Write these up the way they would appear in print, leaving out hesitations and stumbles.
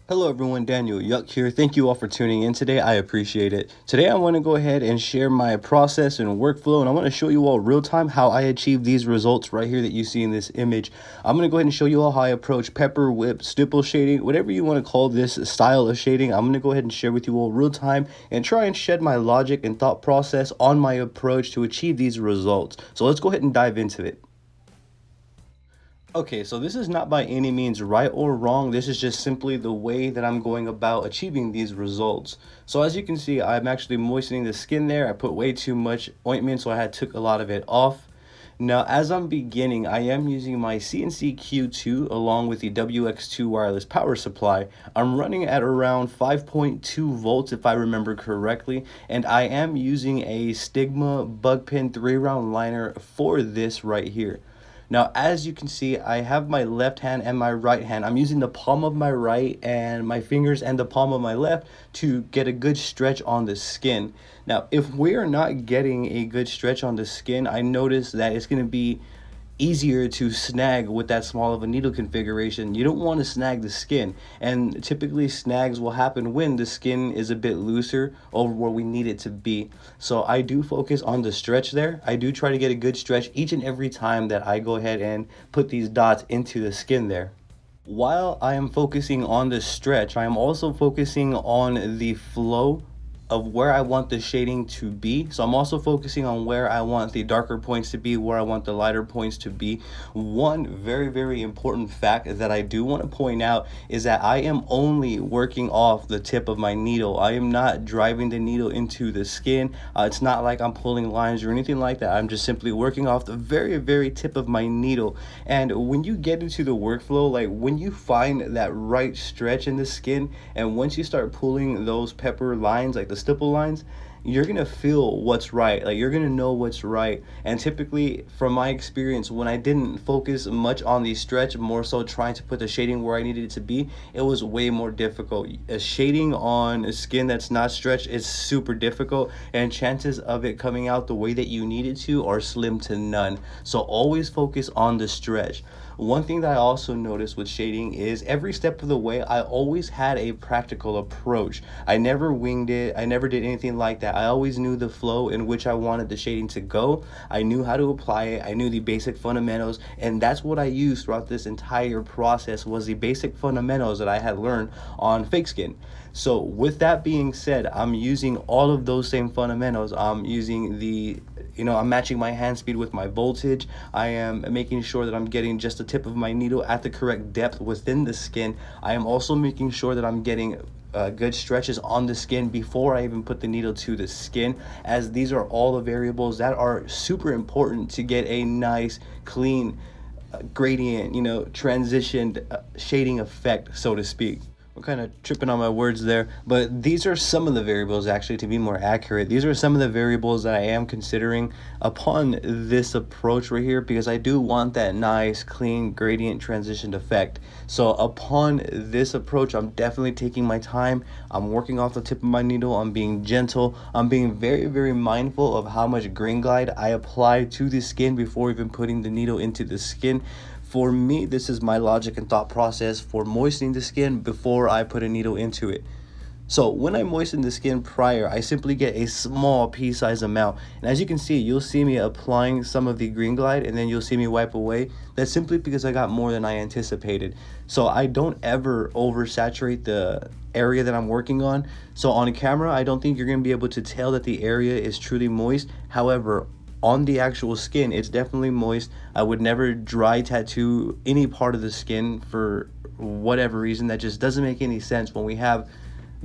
Hello everyone, Daniel Yuck here. Thank you all for tuning in today. I appreciate it. Today I want to go ahead and share my process and workflow, and I want to show you all real time how I achieve these results right here that you see in this image. I'm going to go ahead and show you all how I approach pepper, whip, stipple shading, whatever you want to call this style of shading. I'm going to go ahead and share with you all real time and try and shed my logic and thought process on my approach to achieve these results. So let's go ahead and dive into it. Okay, so this is not by any means right or wrong. This is just simply the way that I'm going about achieving these results. So as you can see, I'm actually moistening the skin there. I put way too much ointment, so I took a lot of it off. Now, as I'm beginning, I am using my CNC Q2 along with the WX2 wireless power supply. I'm running at around 5.2 volts if I remember correctly, and I am using a Stigma bug pin 3-round liner for this right here. Now, as you can see, I have my left hand and my right hand. I'm using the palm of my right and my fingers and the palm of my left to get a good stretch on the skin. Now, if we are not getting a good stretch on the skin, I notice that it's going to be easier to snag with that small of a needle configuration. You don't want to snag the skin, and typically snags will happen when the skin is a bit looser over where we need it to be. So I do focus on the stretch there. I do try to get a good stretch each and every time that I go ahead and put these dots into the skin there. While I am focusing on the stretch, I am also focusing on the flow of where I want the shading to be. So I'm also focusing on where I want the darker points to be, where I want the lighter points to be. One very important fact that I do want to point out is that I am only working off the tip of my needle. I am not driving the needle into the skin. It's not like I'm pulling lines or anything like that. I'm just simply working off the very tip of my needle. And when you get into the workflow, like when you find that right stretch in the skin, and once you start pulling those pepper lines, like the stipple lines, you're gonna feel what's right. Like, you're gonna know what's right. And typically, from my experience, when I didn't focus much on the stretch, more so trying to put the shading where I needed it to be, it was way more difficult. Shading on a skin that's not stretched is super difficult, and chances of it coming out the way that you need it to are slim to none. So always focus on the stretch. One thing that I also noticed with shading is every step of the way, I always had a practical approach. I never winged it. I never did anything like that. I always knew the flow in which I wanted the shading to go. I knew how to apply it. I knew the basic fundamentals, and that's what I used throughout this entire process, was the basic fundamentals that I had learned on fake skin. So with that being said, I'm using all of those same fundamentals. I'm using I'm matching my hand speed with my voltage. I am making sure that I'm getting just the tip of my needle at the correct depth within the skin. I am also making sure that I'm getting good stretches on the skin before I even put the needle to the skin, as these are all the variables that are super important to get a nice, clean gradient, transitioned shading effect, so to speak. I'm kind of tripping on my words there, but these are some of the variables, actually, to be more accurate. These are some of the variables that I am considering upon this approach right here, because I do want that nice, clean gradient transition effect. So upon this approach, I'm definitely taking my time. I'm working off the tip of my needle. I'm being gentle. I'm being very mindful of how much Green Glide I apply to the skin before even putting the needle into the skin. For me, this is my logic and thought process for moistening the skin before I put a needle into it. So when I moisten the skin prior, I simply get a small pea-sized amount. And as you can see, you'll see me applying some of the Green Glide, and then you'll see me wipe away. That's simply because I got more than I anticipated. So I don't ever oversaturate the area that I'm working on. So on camera, I don't think you're going to be able to tell that the area is truly moist. However, on the actual skin, it's definitely moist. I would never dry tattoo any part of the skin for whatever reason. That just doesn't make any sense when we have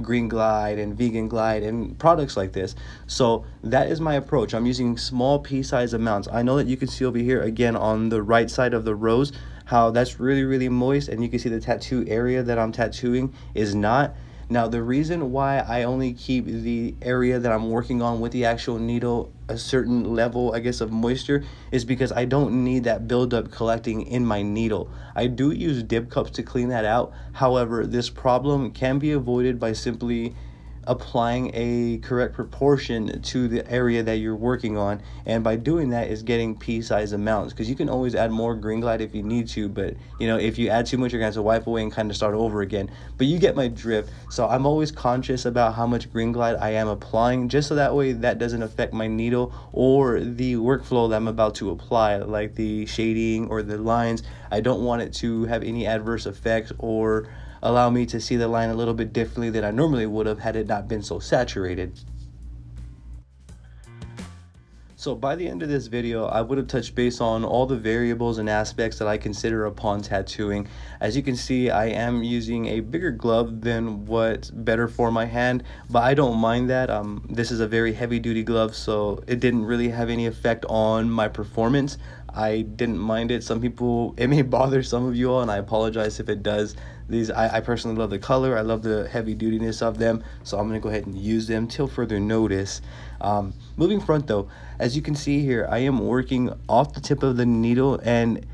Green Glide and Vegan Glide and products like this. So that is my approach. I'm using small pea-sized amounts. I know that you can see over here again on the right side of the rose how that's really moist, and you can see the tattoo area that I'm tattooing is not. Now, the reason why I only keep the area that I'm working on with the actual needle a certain level, I guess, of moisture is because I don't need that buildup collecting in my needle. I do use dip cups to clean that out. However, this problem can be avoided by simply applying a correct proportion to the area that you're working on, and by doing that is getting pea-sized amounts, because you can always add more green glide if you need to, but you know, if you add too much, you're gonna have to wipe away and kind of start over again. But you get my drift. So I'm always conscious about how much green glide I am applying, just so that way that doesn't affect my needle or the workflow that I'm about to apply, like the shading or the lines. I don't want it to have any adverse effects or allow me to see the line a little bit differently than I normally would have had it not been so saturated. So by the end of this video, I would have touched base on all the variables and aspects that I consider upon tattooing. As you can see, I am using a bigger glove than what's better for my hand, but I don't mind that. This is a very heavy duty glove, so it didn't really have any effect on my performance. I didn't mind it. Some people, it may bother some of you all, and I apologize if it does. I personally love the color. I love the heavy dutiness of them, so I'm gonna go ahead and use them till further notice. Moving front though, as you can see here, I am working off the tip of the needle, and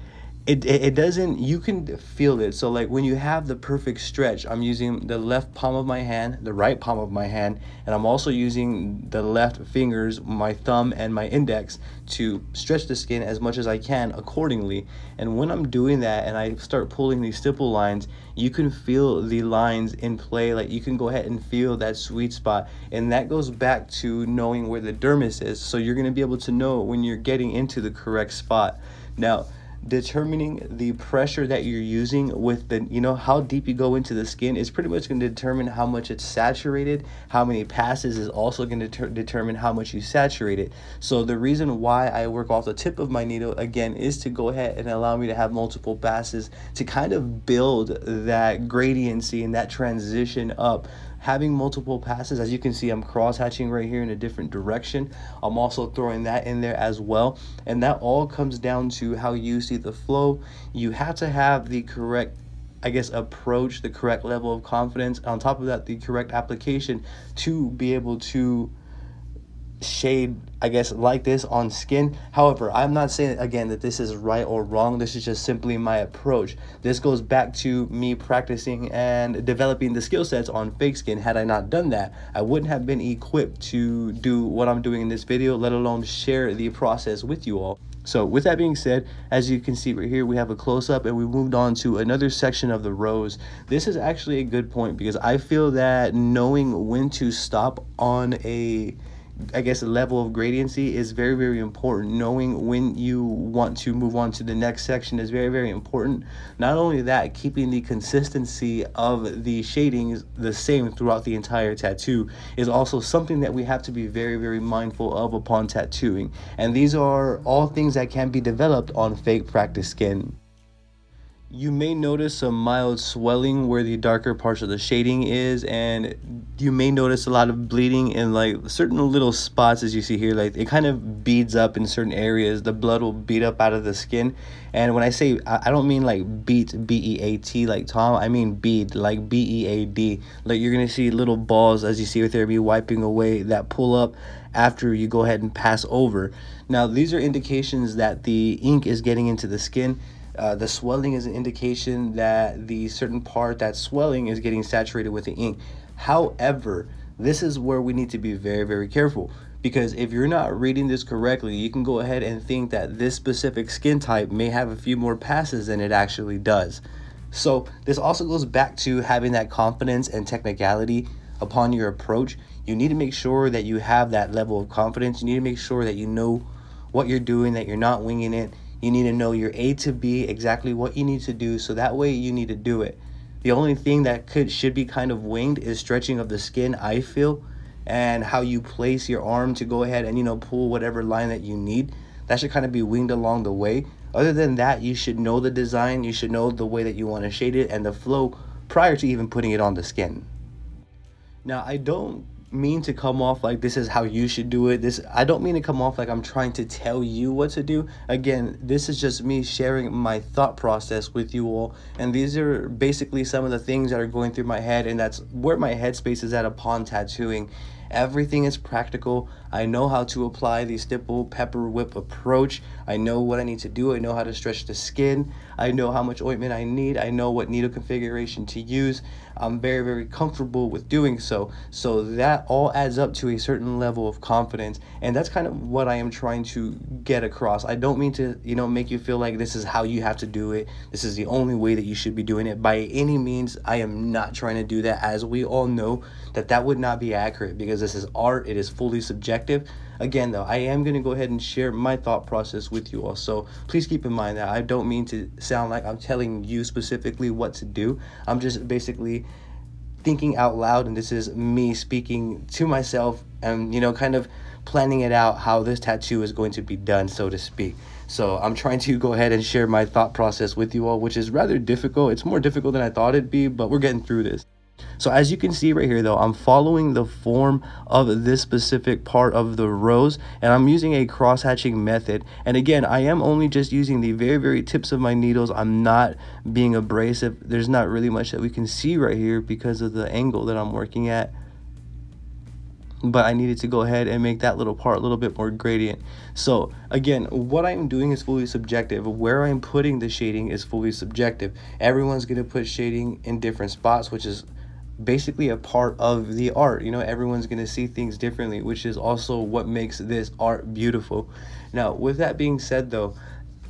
it doesn't, you can feel it. So like when you have the perfect stretch, I'm using the left palm of my hand, the right palm of my hand, and I'm also using the left fingers, my thumb and my index, to stretch the skin as much as I can accordingly. And when I'm doing that and I start pulling these stipple lines, you can feel the lines in play. Like you can go ahead and feel that sweet spot, and that goes back to knowing where the dermis is. So you're going to be able to know when you're getting into the correct spot. Now, determining the pressure that you're using with the, you know, how deep you go into the skin is pretty much going to determine how much it's saturated. How many passes is also going to determine how much you saturate it. So the reason why I work off the tip of my needle again is to go ahead and allow me to have multiple passes to kind of build that gradiency and that transition up. Having multiple passes, as you can see, I'm cross hatching right here in a different direction. I'm also throwing that in there as well, and that all comes down to how you see the flow. You have to have the correct, I guess, approach, the correct level of confidence, on top of that the correct application to be able to shade, I guess, like this on skin. However, I'm not saying again that this is right or wrong. This is just simply my approach. This goes back to me practicing and developing the skill sets on fake skin. Had I not done that, I wouldn't have been equipped to do what I'm doing in this video, let alone share the process with you all. So with that being said, as you can see right here, we have a close-up, and we moved on to another section of the rose. This is actually a good point, because I feel that knowing when to stop on a, I guess, a level of gradiency is very, very important. Knowing when you want to move on to the next section is very, very important. Not only that, keeping the consistency of the shadings the same throughout the entire tattoo is also something that we have to be very, very mindful of upon tattooing. And these are all things that can be developed on fake practice skin. You may notice some mild swelling where the darker parts of the shading is, and you may notice a lot of bleeding in like certain little spots, as you see here. Like it kind of beads up in certain areas. The blood will bead up out of the skin. And when I say, I don't mean like beat, B-E-A-T, like Tom. I mean bead, like B-E-A-D. Like you're gonna see little balls, as you see right there, be wiping away that pull up after you go ahead and pass over. Now these are indications that the ink is getting into the skin. The swelling is an indication that the certain part that's swelling is getting saturated with the ink. However, this is where we need to be very, very careful, because if you're not reading this correctly, you can go ahead and think that this specific skin type may have a few more passes than it actually does. So this also goes back to having that confidence and technicality upon your approach. You need to make sure that you have that level of confidence. You need to make sure that you know what you're doing, that you're not winging it. You need to know your A to B, exactly what you need to do, so that way you need to do it. The only thing that should be kind of winged is stretching of the skin, I feel, and how you place your arm to go ahead and, you know, pull whatever line that you need. That should kind of be winged along the way. Other than that, you should know the design, you should know the way that you want to shade it and the flow prior to even putting it on the skin. Now, I don't mean to come off like this is how you should do it. I don't mean to come off like I'm trying to tell you what to do. Again, this is just me sharing my thought process with you all, and these are basically some of the things that are going through my head, and that's where my headspace is at upon tattooing. Everything is practical. I know how to apply the stipple pepper whip approach. I know what I need to do. I know how to stretch the skin. I know how much ointment I need. I know what needle configuration to use. I'm very, very comfortable with doing so. So that all adds up to a certain level of confidence. And that's kind of what I am trying to get across. I don't mean to, make you feel like this is how you have to do it. This is the only way that you should be doing it. By any means, I am not trying to do that. As we all know, that would not be accurate, because this is art. It is fully subjective. Again, though, I am going to go ahead and share my thought process with you all. So please keep in mind that I don't mean to sound like I'm telling you specifically what to do. I'm just basically thinking out loud, and this is me speaking to myself and, kind of planning it out how this tattoo is going to be done, so to speak. So I'm trying to go ahead and share my thought process with you all, which is rather difficult. It's more difficult than I thought it'd be, but we're getting through this. So as you can see right here, though, I'm following the form of this specific part of the rose, and I'm using a cross hatching method. And again, I am only just using the very, very tips of my needles. I'm not being abrasive. There's not really much that we can see right here because of the angle that I'm working at. But I needed to go ahead and make that little part a little bit more gradient. So again, what I'm doing is fully subjective. Where I'm putting the shading is fully subjective. Everyone's going to put shading in different spots, which is basically a part of the art. Everyone's going to see things differently, which is also what makes this art beautiful. Now, with that being said, though,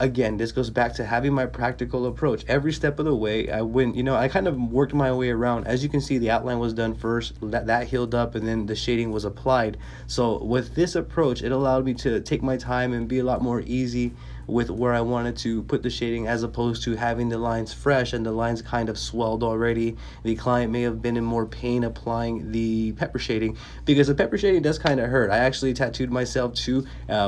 again, this goes back to having my practical approach. Every step of the way, I went, I kind of worked my way around. As you can see, the outline was done first, that healed up, and then the shading was applied. So with this approach, it allowed me to take my time and be a lot more easy with where I wanted to put the shading, as opposed to having the lines fresh and the lines kind of swelled already. The client may have been in more pain applying the pepper shading, because the pepper shading does kind of hurt. I actually tattooed myself too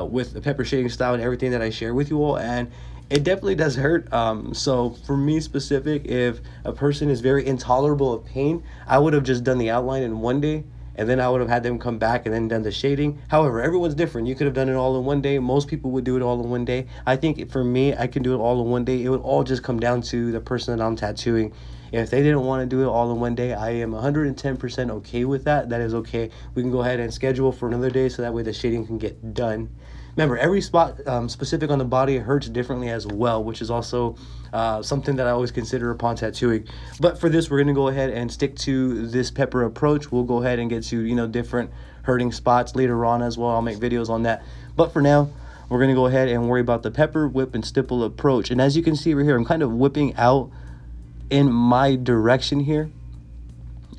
with the pepper shading style and everything that I share with you all, and it definitely does hurt. So for me specific, if a person is very intolerable of pain, I would have just done the outline in one day, and then I would have had them come back and then done the shading. However, everyone's different. You could have done it all in one day. Most people would do it all in one day. I think for me, I can do it all in one day. It would all just come down to the person that I'm tattooing. If they didn't want to do it all in one day, I am 110% okay with that. That is okay. We can go ahead and schedule for another day, so that way the shading can get done. Remember, every spot specific on the body hurts differently as well, which is also something that I always consider upon tattooing. But for this, we're going to go ahead and stick to this pepper approach. We'll go ahead and get to, different hurting spots later on as well. I'll make videos on that. But for now, we're going to go ahead and worry about the pepper, whip, and stipple approach. And as you can see right here, I'm kind of whipping out in my direction here.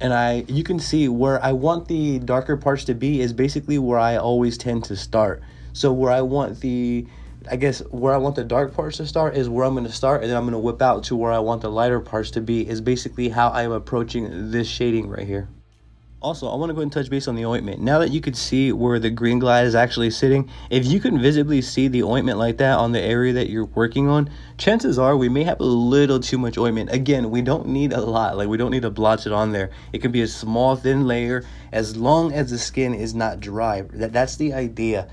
And you can see where I want the darker parts to be is basically where I always tend to start. So where I want the dark parts to start is where I'm going to start, and then I'm going to whip out to where I want the lighter parts to be, is basically how I'm approaching this shading right here. Also, I want to go ahead and touch base on the ointment. Now that you can see where the green glide is actually sitting, if you can visibly see the ointment like that on the area that you're working on, chances are we may have a little too much ointment. Again, we don't need a lot. Like, we don't need to blotch it on there. It can be a small, thin layer, as long as the skin is not dry. That's the idea.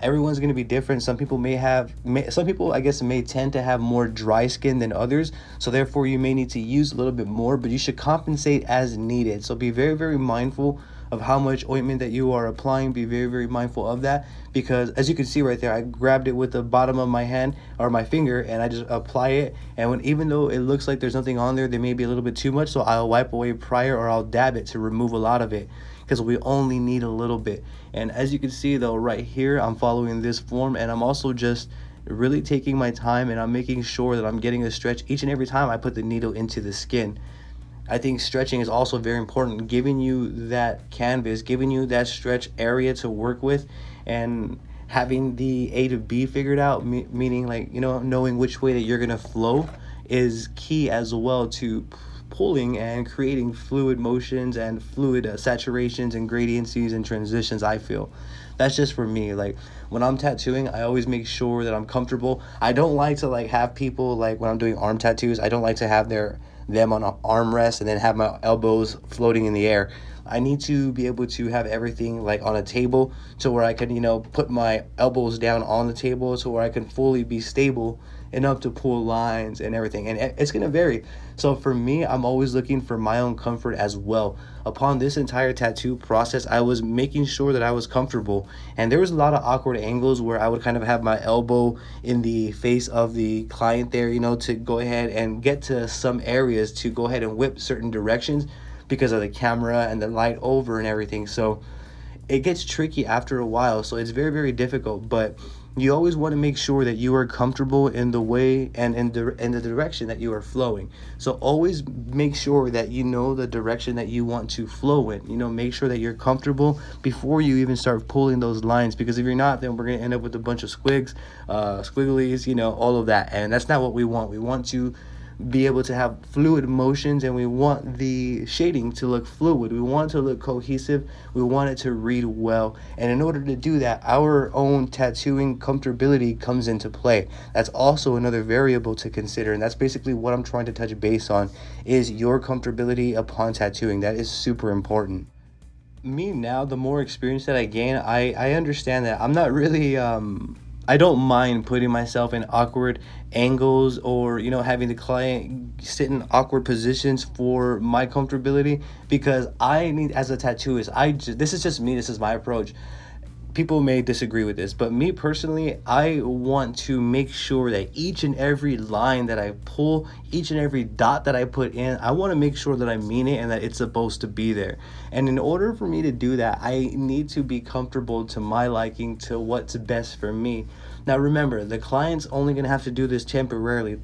Everyone's going to be different. Some people may tend to have more dry skin than others, so therefore you may need to use a little bit more, but you should compensate as needed. So be very, very mindful of how much ointment that you are applying. Be very, very mindful of that, because as you can see right there, I grabbed it with the bottom of my hand or my finger, and I just apply it, and even though it looks like there's nothing on there, there may be a little bit too much, so I'll wipe away prior, or I'll dab it to remove a lot of it, because we only need a little bit. And as you can see though, right here, I'm following this form, and I'm also just really taking my time, and I'm making sure that I'm getting a stretch each and every time I put the needle into the skin. I think stretching is also very important, giving you that canvas, giving you that stretch area to work with, and having the A to B figured out, meaning like, knowing which way that you're gonna flow is key as well to pulling and creating fluid motions and fluid saturations and gradiencies and transitions. I feel that's just for me. Like, when I'm tattooing, I always make sure that I'm comfortable. I don't like to have people, like when I'm doing arm tattoos, I don't like to have them on an armrest and then have my elbows floating in the air. I need to be able to have everything like on a table, to where I can, put my elbows down on the table, to where I can fully be stable enough to pull lines and everything, and it's going to vary. So for me, I'm always looking for my own comfort as well. Upon this entire tattoo process, I was making sure that I was comfortable, and there was a lot of awkward angles where I would kind of have my elbow in the face of the client there, you know, to go ahead and get to some areas to go ahead and whip certain directions because of the camera and the light over and everything. So it gets tricky after a while, so it's very, very difficult. But you always want to make sure that you are comfortable in the way and in the direction that you are flowing. So always make sure that you know the direction that you want to flow in. You know, make sure that you're comfortable before you even start pulling those lines, because if you're not, then we're going to end up with a bunch of squigglies, you know, all of that, and that's not what we want. We want to be able to have fluid motions, and we want the shading to look fluid. We want it to look cohesive. We want it to read well. And in order to do that, our own tattooing comfortability comes into play. That's also another variable to consider, and that's basically what I'm trying to touch base on, is your comfortability upon tattooing. That is super important. Me now, the more experience that I gain, I understand that I'm not really I don't mind putting myself in awkward angles, or you know, having the client sit in awkward positions for my comfortability, because I need, as a tattooist, this is just me, this is my approach. People may disagree with this, but me personally, I want to make sure that each and every line that I pull, each and every dot that I put in, I want to make sure that I mean it and that it's supposed to be there. And in order for me to do that, I need to be comfortable to my liking, to what's best for me. Now remember, the client's only going to have to do this temporarily.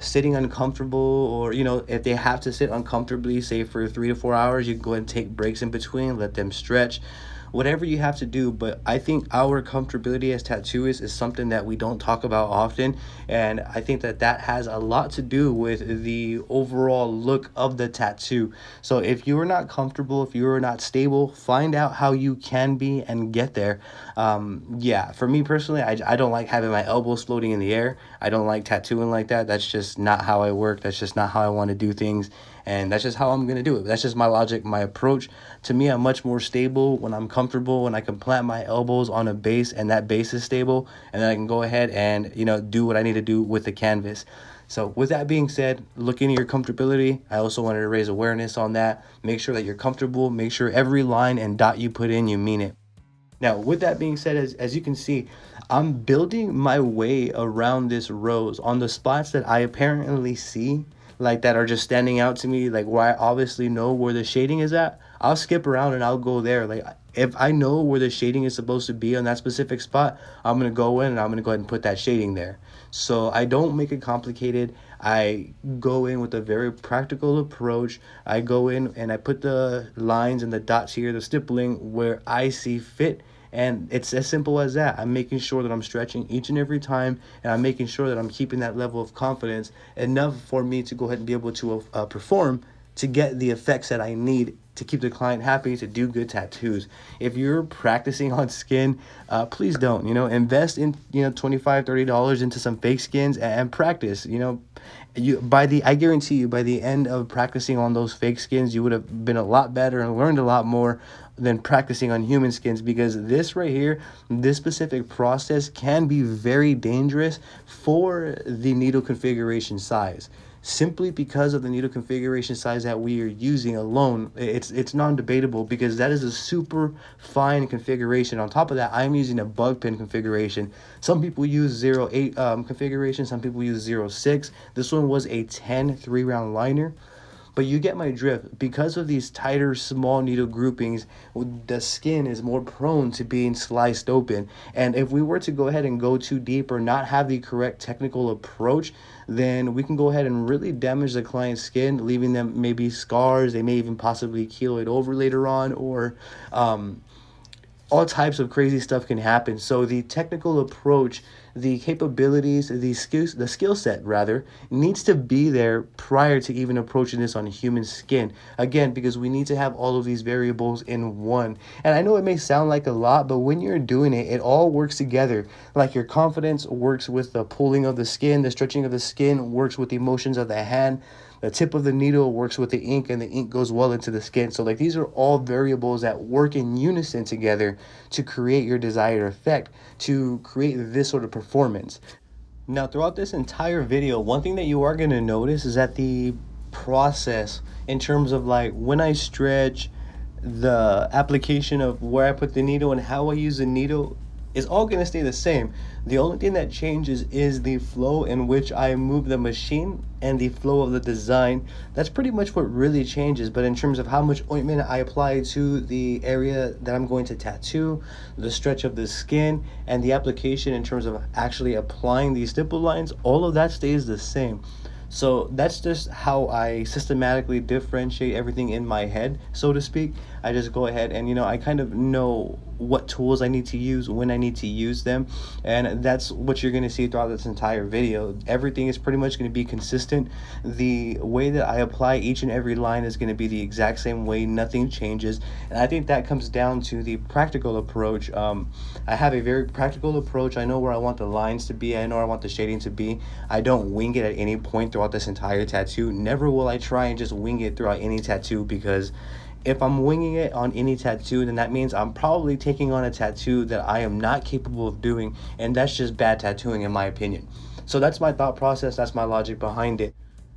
Sitting uncomfortable, or you know, if they have to sit uncomfortably, say for 3 to 4 hours, you go and take breaks in between, let them stretch, whatever you have to do. But I think our comfortability as tattooists is something that we don't talk about often, and I think that that has a lot to do with the overall look of the tattoo. So if you're not comfortable, if you're not stable, find out how you can be and get there. Yeah, for me personally, I don't like having my elbows floating in the air. I don't like tattooing like that. That's just not how I work. That's just not how I want to do things, and that's just how I'm going to do it. That's just my logic, my approach. To me, I'm much more stable when I'm comfortable, when I can plant my elbows on a base and that base is stable, and then I can go ahead and, you know, do what I need to do with the canvas. So with that being said, looking at your comfortability, I also wanted to raise awareness on that. Make sure that you're comfortable. Make sure every line and dot you put in, you mean it. Now, with that being said, as you can see, I'm building my way around this rose on the spots that I apparently see, like that are just standing out to me, like where I obviously know where the shading is at. I'll skip around and I'll go there. Like if I know where the shading is supposed to be on that specific spot, I'm going to go in and I'm going to go ahead and put that shading there. So I don't make it complicated. I go in with a very practical approach. I go in and I put the lines and the dots here, the stippling, where I see fit. And it's as simple as that. I'm making sure that I'm stretching each and every time, and I'm making sure that I'm keeping that level of confidence enough for me to go ahead and be able to perform, to get the effects that I need to keep the client happy, to do good tattoos. If you're practicing on skin, please don't, you know, invest in, you know, $25-$30 into some fake skins and practice. You know, I guarantee you, by the end of practicing on those fake skins, you would have been a lot better and learned a lot more than practicing on human skins, because this right here, this specific process can be very dangerous for the needle configuration size. Simply because of the needle configuration size that we are using alone, it's non-debatable, because that is a super fine configuration. On top of that, I'm using a bug pin configuration. Some people use 0.8 configuration, some people use 0.6. This one was a 10 3-round liner. But you get my drift. Because of these tighter, small needle groupings, the skin is more prone to being sliced open. And if we were to go ahead and go too deep or not have the correct technical approach, then we can go ahead and really damage the client's skin, leaving them maybe scars. They may even possibly keloid over later on, or all types of crazy stuff can happen. So the technical approach, the capabilities, the skill set rather, needs to be there prior to even approaching this on human skin. Again, because we need to have all of these variables in one. And I know it may sound like a lot, but when you're doing it, it all works together. Like your confidence works with the pulling of the skin, the stretching of the skin works with the motions of the hand. The tip of the needle works with the ink, and the ink goes well into the skin. So like these are all variables that work in unison together to create your desired effect, to create this sort of performance. Now, throughout this entire video, one thing that you are going to notice is that the process in terms of like when I stretch, the application of where I put the needle and how I use the needle is all going to stay the same. The only thing that changes is the flow in which I move the machine and the flow of the design. That's pretty much what really changes. But in terms of how much ointment I apply to the area that I'm going to tattoo, the stretch of the skin, and the application in terms of actually applying these stipple lines, all of that stays the same. So that's just how I systematically differentiate everything in my head, so to speak. I just go ahead and, I kind of know what tools I need to use, when I need to use them. And that's what you're going to see throughout this entire video. Everything is pretty much going to be consistent. The way that I apply each and every line is going to be the exact same way. Nothing changes. And I think that comes down to the practical approach. I have a very practical approach. I know where I want the lines to be. I know where I want the shading to be. I don't wing it at any point throughout this entire tattoo. Never will I try and just wing it throughout any tattoo, because if I'm winging it on any tattoo, then that means I'm probably taking on a tattoo that I am not capable of doing, and that's just bad tattooing in my opinion. So that's my thought process, that's my logic behind it.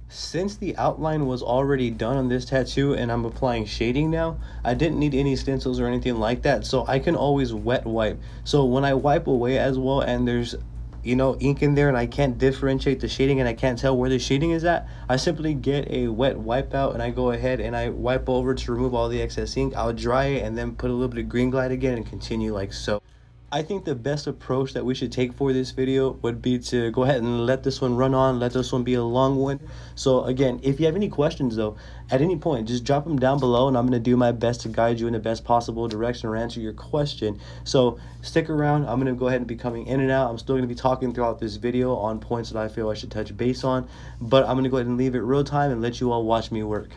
Since the outline was already done on this tattoo and I'm applying shading now, I didn't need any stencils or anything like that, so I can always wet wipe. So when I wipe away as well and there's ink in there and I can't differentiate the shading and I can't tell where the shading is at, I simply get a wet WipeOut and I go ahead and I wipe over to remove all the excess ink. I'll dry it and then put a little bit of Green Glide again and continue like so. I think the best approach that we should take for this video would be to go ahead and let this one run on, let this one be a long one. So again, if you have any questions though, at any point, just drop them down below and I'm going to do my best to guide you in the best possible direction or answer your question. So stick around. I'm going to go ahead and be coming in and out. I'm still going to be talking throughout this video on points that I feel I should touch base on, but I'm going to go ahead and leave it real time and let you all watch me work.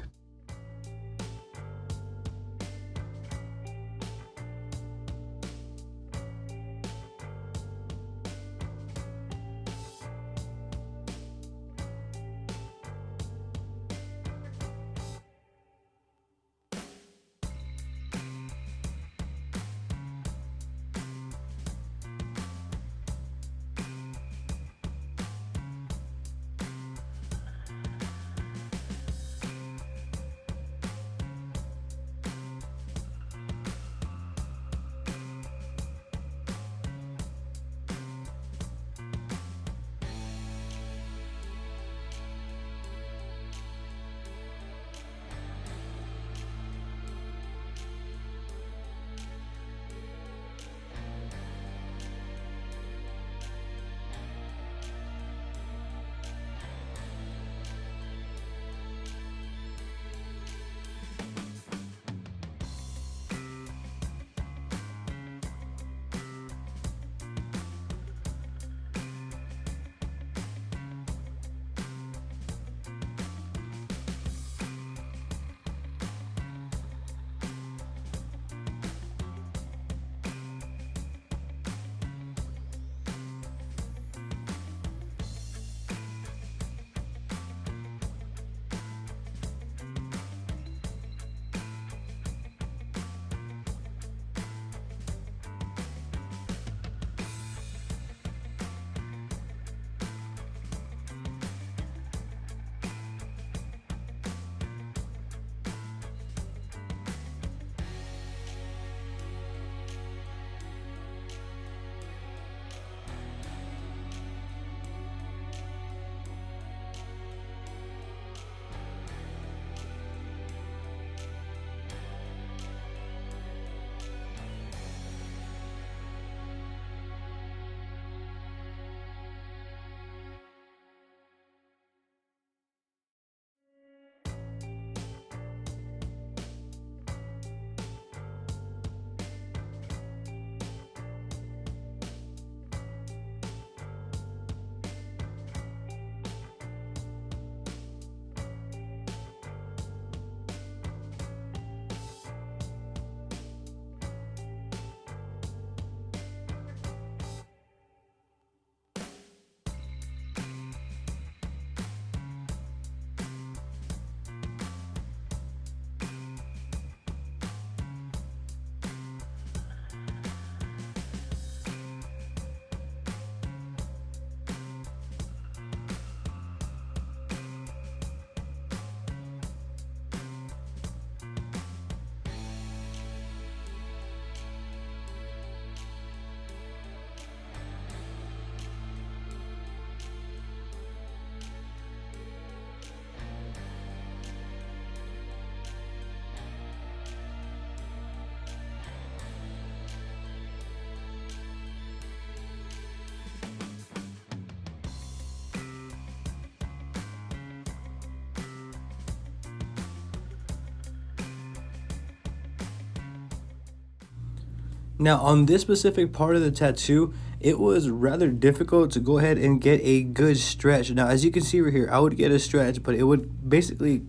Now on this specific part of the tattoo, it was rather difficult to go ahead and get a good stretch. Now as you can see right here, I would get a stretch, but it would basically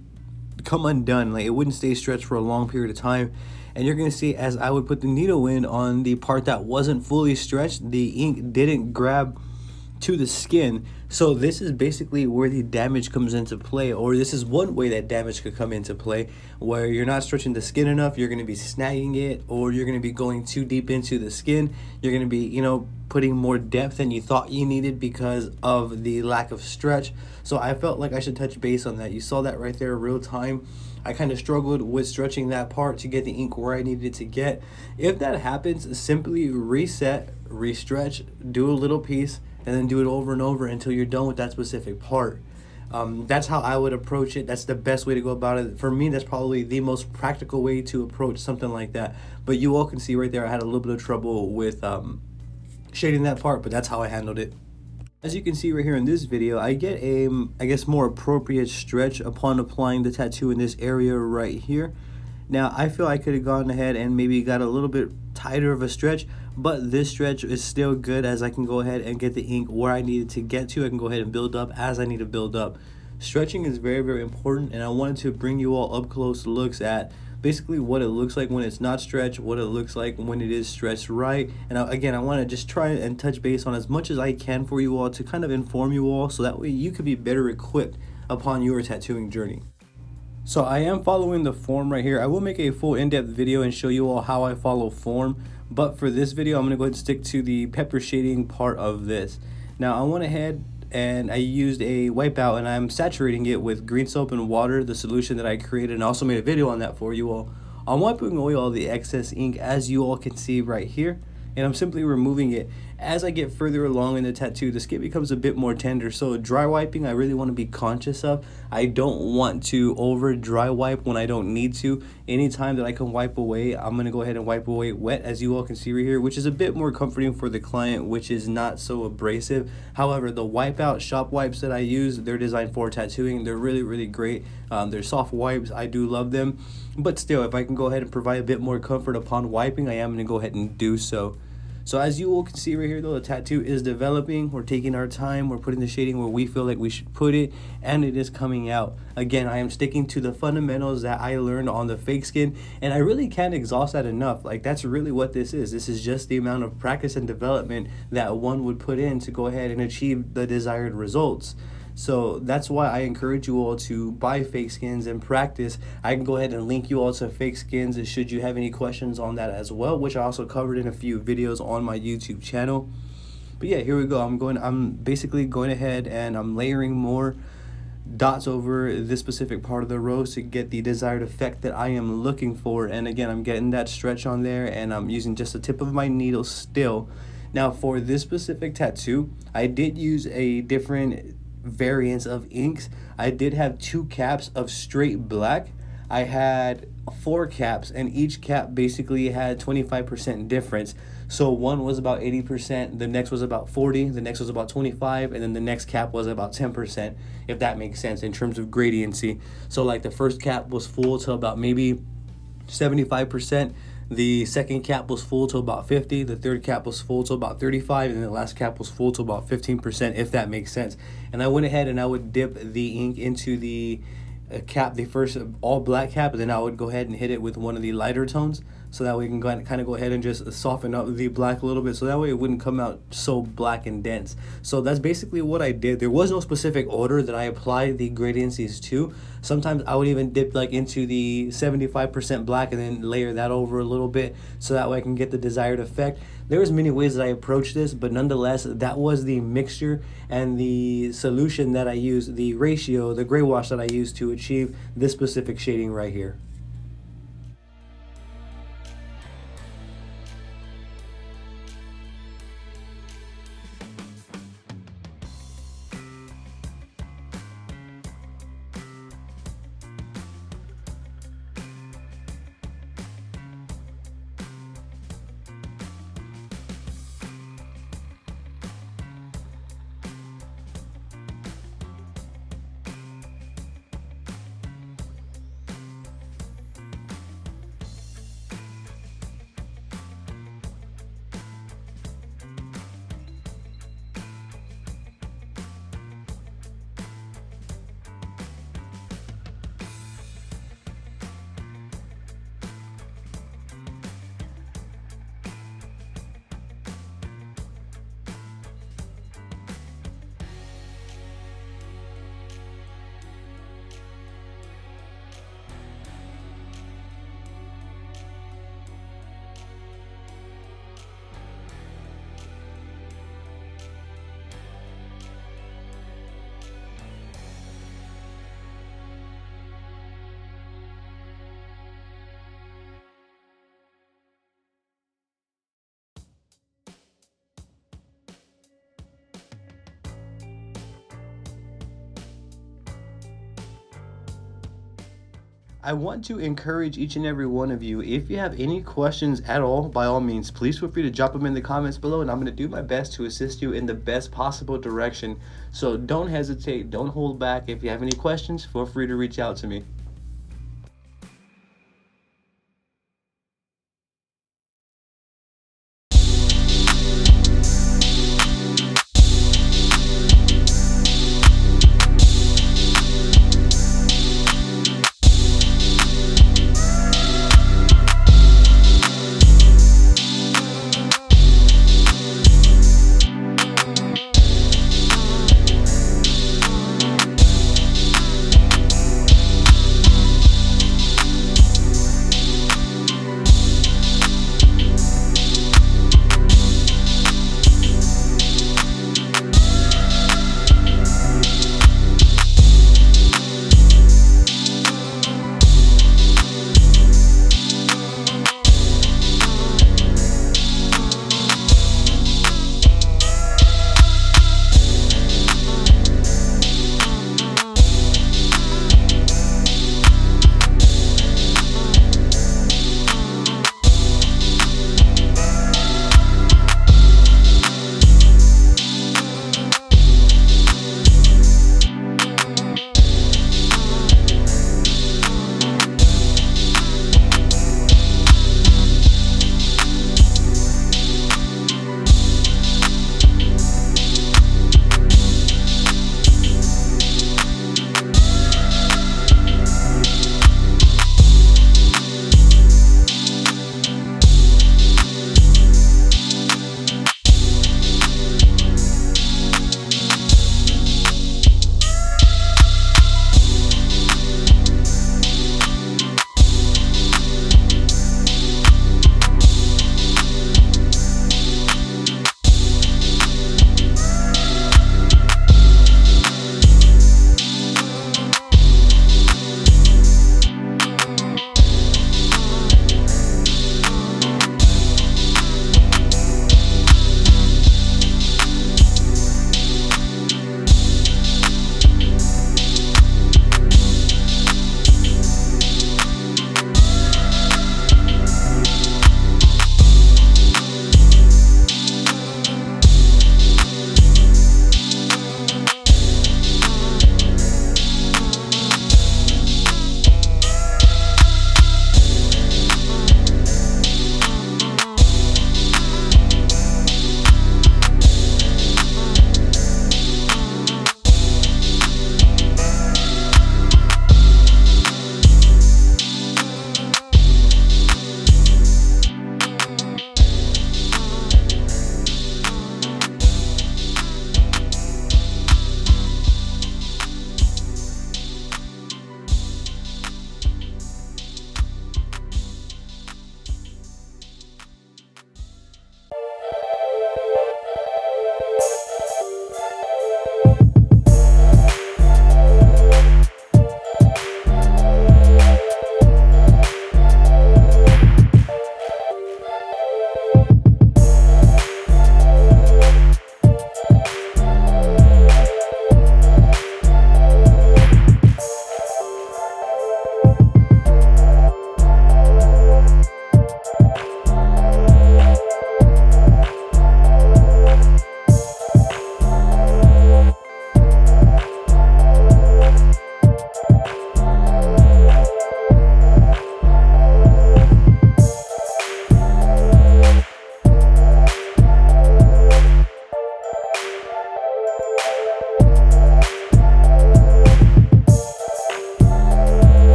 come undone. Like, it wouldn't stay stretched for a long period of time. And you're gonna see as I would put the needle in on the part that wasn't fully stretched, the ink didn't grab to the skin. So this is basically where the damage comes into play, or this is one way that damage could come into play, where you're not stretching the skin enough, you're going to be snagging it, or you're going to be going too deep into the skin. You're going to be, you know, putting more depth than you thought you needed because of the lack of stretch. So I felt like I should touch base on that. You saw that right there real time. I kind of struggled with stretching that part to get the ink where I needed it to get. If that happens, simply reset, restretch, do a little piece, and then do it over and over until you're done with that specific part. That's how I would approach it. That's the best way to go about it. For me, that's probably the most practical way to approach something like that. But you all can see right there, I had a little bit of trouble with shading that part, but that's how I handled it. As you can see right here in this video, I get a, I guess, more appropriate stretch upon applying the tattoo in this area right here. Now, I feel I could have gone ahead and maybe got a little bit tighter of a stretch, but this stretch is still good, as I can go ahead and get the ink where I need it to get to. I can go ahead and build up as I need to build up. Stretching is very, very important, and I wanted to bring you all up close looks at basically what it looks like when it's not stretched, what it looks like when it is stretched right. And again, I want to just try and touch base on as much as I can for you all to kind of inform you all, so that way you could be better equipped upon your tattooing journey. So I am following the form right here. I will make a full in-depth video and show you all how I follow form, but for this video I'm going to go ahead and stick to the pepper shading part of this. Now I went ahead and I used a WipeOutz, and I'm saturating it with green soap and water, the solution that I created, and I also made a video on that for you all. I'm wiping away all the excess ink, as you all can see right here, and I'm simply removing it. As I get further along in the tattoo, the skin becomes a bit more tender, so dry wiping I really want to be conscious of. I don't want to over dry wipe when I don't need to. Anytime that I can wipe away, I'm going to go ahead and wipe away wet, as you all can see right here, which is a bit more comforting for the client, which is not so abrasive. However, the WipeOutz shop wipes that I use, they're designed for tattooing. They're really, really great. They're soft wipes. I do love them, but still, if I can go ahead and provide a bit more comfort upon wiping, I am going to go ahead and do so. So as you all can see right here, though, the tattoo is developing. We're taking our time. We're putting the shading where we feel like we should put it, and it is coming out. Again, I am sticking to the fundamentals that I learned on the fake skin, and I really can't exhaust that enough. Like, that's really what this is. This is just the amount of practice and development that one would put in to go ahead and achieve the desired results. So that's why I encourage you all to buy fake skins and practice. I can go ahead and link you all to fake skins should you have any questions on that as well, which I also covered in a few videos on my YouTube channel. But yeah, here we go. I'm basically going ahead and I'm layering more dots over this specific part of the rose to get the desired effect that I am looking for. And again, I'm getting that stretch on there, and I'm using just the tip of my needle still. Now for this specific tattoo, I did use a different variants of inks. I did have 2 caps of straight black. I had 4 caps, and each cap basically had 25% difference. So one was about 80%, the next was about 40, the next was about 25, and then the next cap was about 10%, if that makes sense in terms of gradiency. So like the first cap was full to about maybe 75%. The second cap was full to about 50, the third cap was full to about 35, and the last cap was full to about 15%, if that makes sense. And I went ahead and I would dip the ink into the cap, the first all black cap, and then I would go ahead and hit it with one of the lighter tones, so that way we can kind of go ahead and just soften up the black a little bit, so that way it wouldn't come out so black and dense. So that's basically what I did. There was no specific order that I applied the gradiencies to. Sometimes I would even dip like into the 75% black and then layer that over a little bit, so that way I can get the desired effect. There's many ways that I approach this, but nonetheless, that was the mixture and the solution that I used, the ratio, the gray wash that I used to achieve this specific shading right here. I want to encourage each and every one of you, if you have any questions at all, by all means, please feel free to drop them in the comments below, and I'm going to do my best to assist you in the best possible direction. So don't hesitate, don't hold back. If you have any questions, feel free to reach out to me.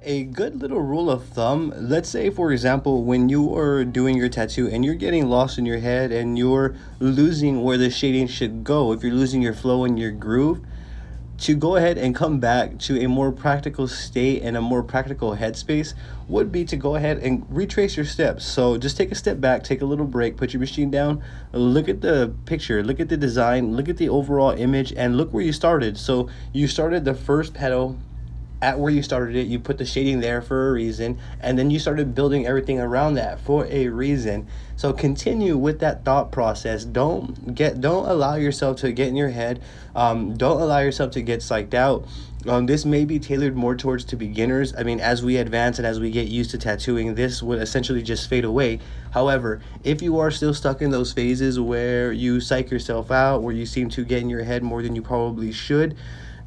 A good little rule of thumb, let's say for example, when you are doing your tattoo and you're getting lost in your head and you're losing where the shading should go, if you're losing your flow and your groove, to go ahead and come back to a more practical state and a more practical headspace would be to go ahead and retrace your steps. So just take a step back, take a little break, put your machine down, look at the picture, look at the design, look at the overall image, and look where you started. So you started the first petal at where you started it, you put the shading there for a reason, and then you started building everything around that for a reason. So continue with that thought process. Don't allow yourself to get in your head. Don't allow yourself to get psyched out. This may be tailored more towards to beginners. I mean, as we advance and as we get used to tattooing, this would essentially just fade away. However, if you are still stuck in those phases where you psych yourself out, where you seem to get in your head more than you probably should,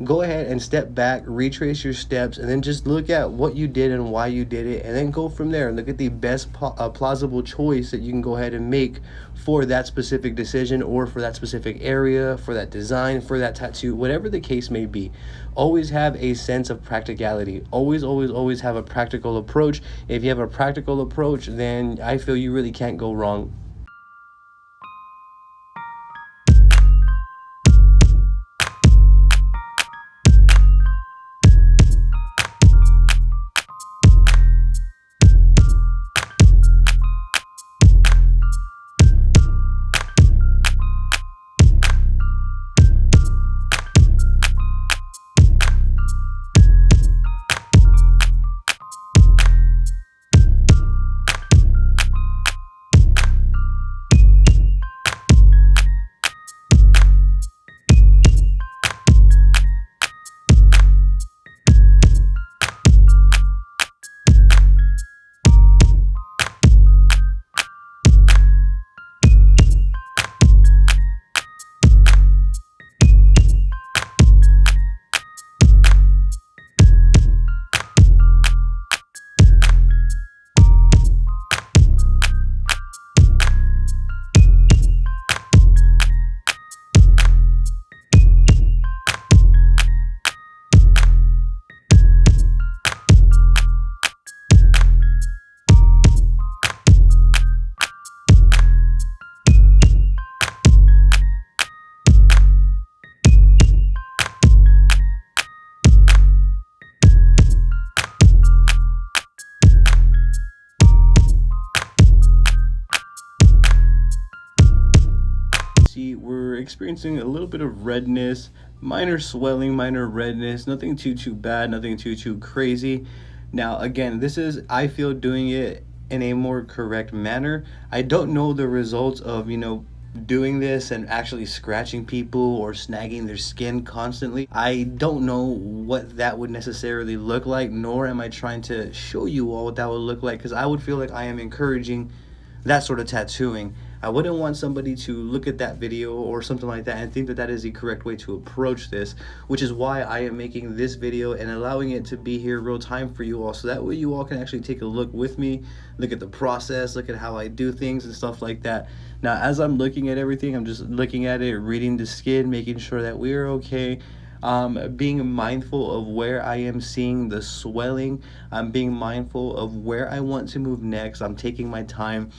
go ahead and step back, retrace your steps, and then just look at what you did and why you did it, and then go from there and look at the best plausible choice that you can go ahead and make for that specific decision, or for that specific area, for that design, for that tattoo, whatever the case may be. Always have a sense of practicality. Always have a practical approach. If you have a practical approach, then I feel you really can't go wrong. We're experiencing a little bit of redness, minor swelling, minor redness, nothing too bad, nothing too crazy. Now again, this is, I feel, doing it in a more correct manner. I don't know the results of, doing this and actually scratching people or snagging their skin constantly. I don't know what that would necessarily look like, nor am I trying to show you all what that would look like, because I would feel like I am encouraging that sort of tattooing. I wouldn't want somebody to look at that video or something like that and think that that is the correct way to approach this, which is why I am making this video and allowing it to be here real time for you all, so that way you all can actually take a look with me, look at the process, look at how I do things and stuff like that. Now, as I'm looking at everything, I'm just looking at it, reading the skin, making sure that we're okay. Being mindful of where I am seeing the swelling. I'm being mindful of where I want to move next. I'm taking my time.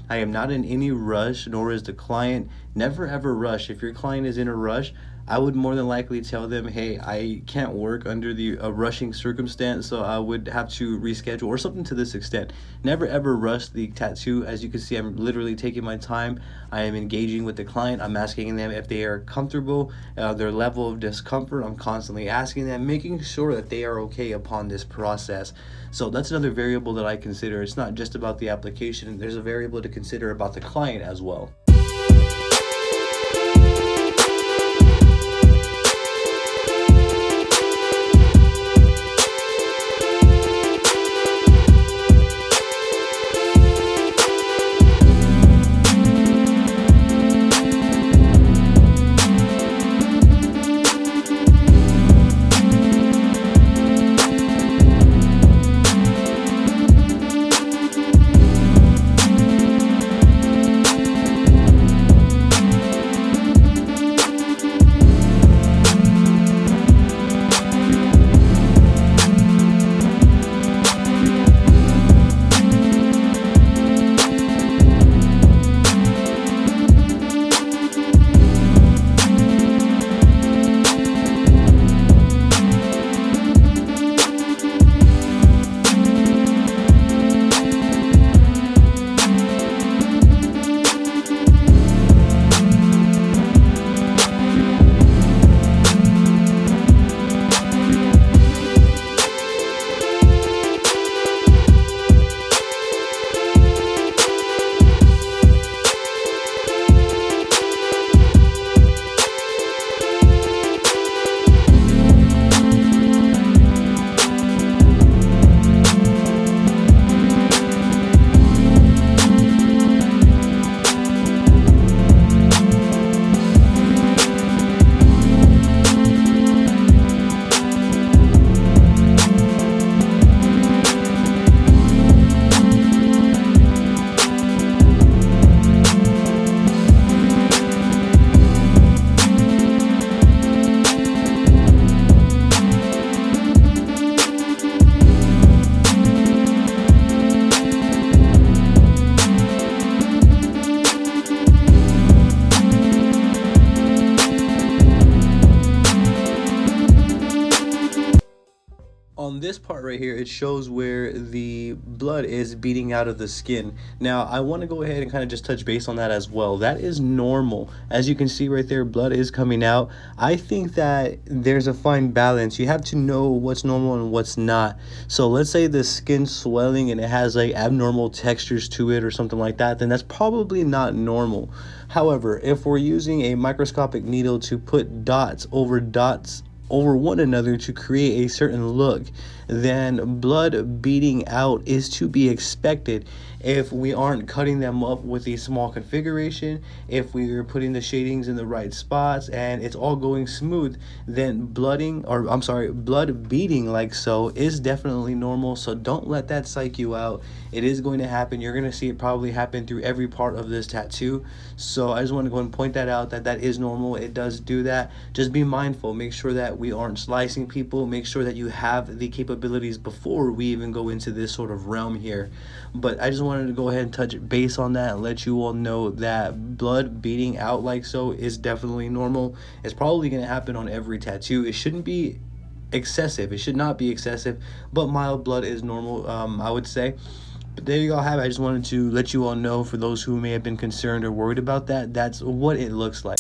I am not in any rush, nor is the client. Never ever rush. If your client is in a rush, I would more than likely tell them, hey, I can't work under a rushing circumstance, so I would have to reschedule or something to this extent. Never ever rush the tattoo. As you can see, I'm literally taking my time. I am engaging with the client. I'm asking them if they are comfortable, their level of discomfort. I'm constantly asking them, making sure that they are okay upon this process. So that's another variable that I consider. It's not just about the application. There's a variable to consider about the client as well. On this part right here, it shows where the blood is beating out of the skin. Now, I want to go ahead and kind of just touch base on that as well. That is normal. As you can see right there, blood is coming out. I think that there's a fine balance. You have to know what's normal and what's not. So let's say the skin's swelling and it has like abnormal textures to it or something like that, then that's probably not normal. However, if we're using a microscopic needle to put dots over one another to create a certain look, then blood beating out is to be expected if we aren't cutting them up with a small configuration. If we are putting the shadings in the right spots and it's all going smooth, then blood beating like so is definitely normal. So don't let that psych you out. It is going to happen. You're going to see it probably happen through every part of this tattoo. So I just want to go and point that out, that that is normal. It does do that. Just be mindful. Make sure that we aren't slicing people. Make sure that you have the capabilities before we even go into this sort of realm here. But I just wanted to go ahead and touch base on that and let you all know that blood beating out like so is definitely normal. It's probably going to happen on every tattoo. It shouldn't be excessive. It should not be excessive, but mild blood is normal, I would say. But there you all have it. I just wanted to let you all know, for those who may have been concerned or worried about that, that's what it looks like.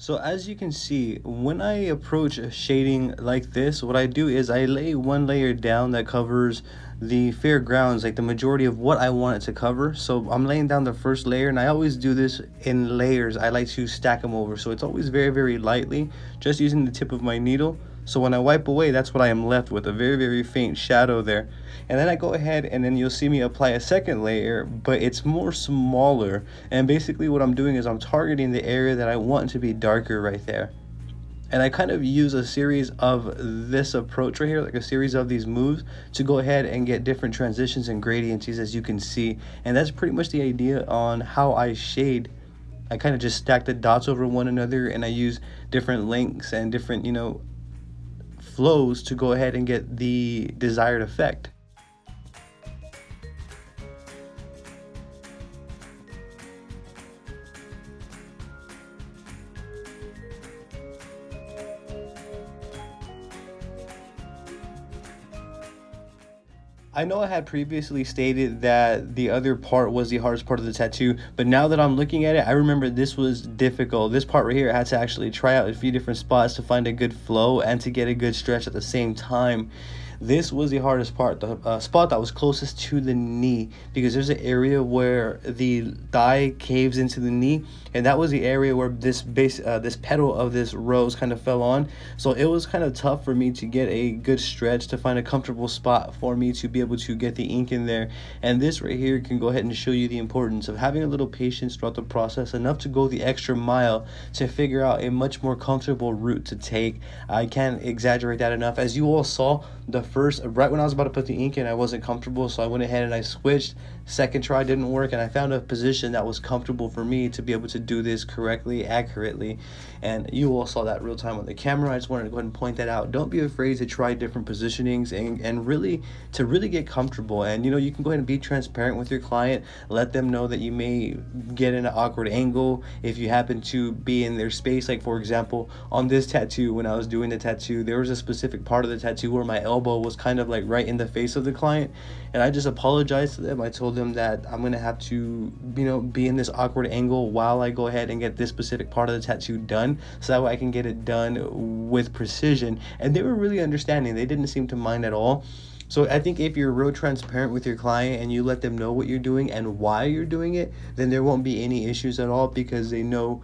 So as you can see, when I approach a shading like this, what I do is I lay one layer down that covers the fair grounds, like the majority of what I want it to cover. So I'm laying down the first layer, and I always do this in layers. I like to stack them over, so it's always very, very lightly, just using the tip of my needle. So when I wipe away, that's what I am left with, a very, very faint shadow there. And then I go ahead and then you'll see me apply a second layer, but it's more smaller. And basically what I'm doing is I'm targeting the area that I want to be darker right there. And I kind of use a series of this approach right here, like a series of these moves, to go ahead and get different transitions and gradiencies, as you can see. And that's pretty much the idea on how I shade. I kind of just stack the dots over one another, and I use different lengths and different, flows to go ahead and get the desired effect. I know I had previously stated that the other part was the hardest part of the tattoo, but now that I'm looking at it, I remember this was difficult. This part right here, I had to actually try out a few different spots to find a good flow and to get a good stretch at the same time. This was the hardest part, the spot that was closest to the knee, because there's an area where the thigh caves into the knee, and that was the area where this petal of this rose kind of fell on. So it was kind of tough for me to get a good stretch, to find a comfortable spot for me to be able to get the ink in there. And this right here can go ahead and show you the importance of having a little patience throughout the process, enough to go the extra mile to figure out a much more comfortable route to take. I can't exaggerate that enough. As you all saw, right when I was about to put the ink in, I wasn't comfortable, so I went ahead and I switched. Second try didn't work, and I found a position that was comfortable for me to be able to do this correctly, accurately. And you all saw that real time on the camera. I just wanted to go ahead and point that out. Don't be afraid to try different positionings and really get comfortable. And you can go ahead and be transparent with your client. Let them know that you may get in an awkward angle if you happen to be in their space. Like, for example, on this tattoo, when I was doing the tattoo, there was a specific part of the tattoo where my elbow was kind of like right in the face of the client, and I just apologized to them. I told them that I'm gonna have to be in this awkward angle while I go ahead and get this specific part of the tattoo done, so that way I can get it done with precision. And they were really understanding. They didn't seem to mind at all. So I think if you're real transparent with your client and you let them know what you're doing and why you're doing it, then there won't be any issues at all, because they know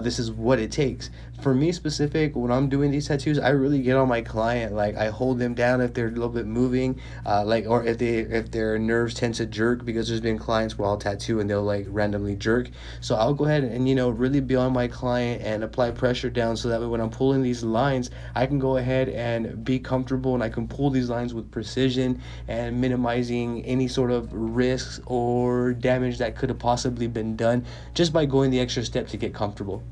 this is what it takes. For me specific, when I'm doing these tattoos, I really get on my client. Like, I hold them down if they're a little bit moving, like, or if their nerves tend to jerk, because there's been clients where I'll tattoo and they'll like randomly jerk. So I'll go ahead and, you know, really be on my client and apply pressure down, so that way when I'm pulling these lines, I can go ahead and be comfortable, and I can pull these lines with precision and minimizing any sort of risks or damage that could have possibly been done just by going the extra step to get comfortable.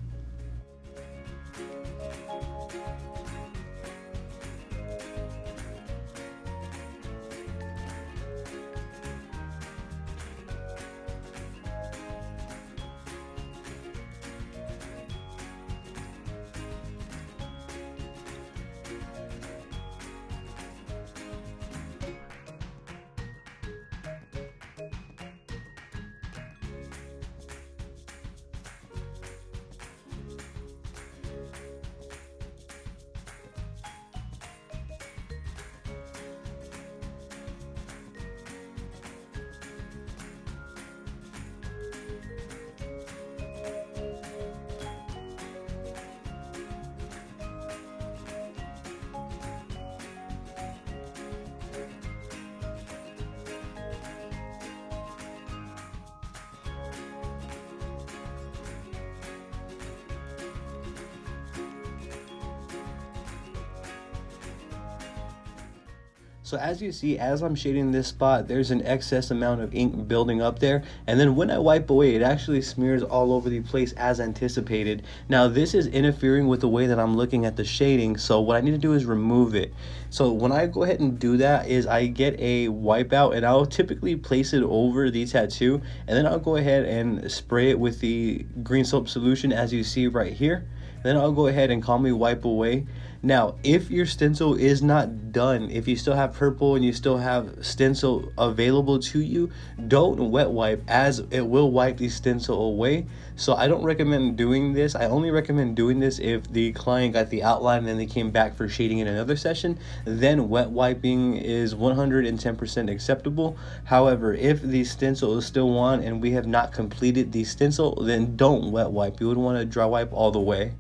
So as you see, as I'm shading this spot, there's an excess amount of ink building up there, and then when I wipe away, it actually smears all over the place as anticipated. Now this is interfering with the way that I'm looking at the shading, so what I need to do is remove it. So when I go ahead and do that is I get a wipeout, and I'll typically place it over the tattoo, and then I'll go ahead and spray it with the green soap solution, as you see right here. Then I'll go ahead and calmly wipe away. Now, if your stencil is not done, if you still have purple and you still have stencil available to you, don't wet wipe, as it will wipe the stencil away. So I don't recommend doing this. I only recommend doing this if the client got the outline and then they came back for shading in another session. Then wet wiping is 110% acceptable. However, if the stencil is still on and we have not completed the stencil, then don't wet wipe. You would want to dry wipe all the way.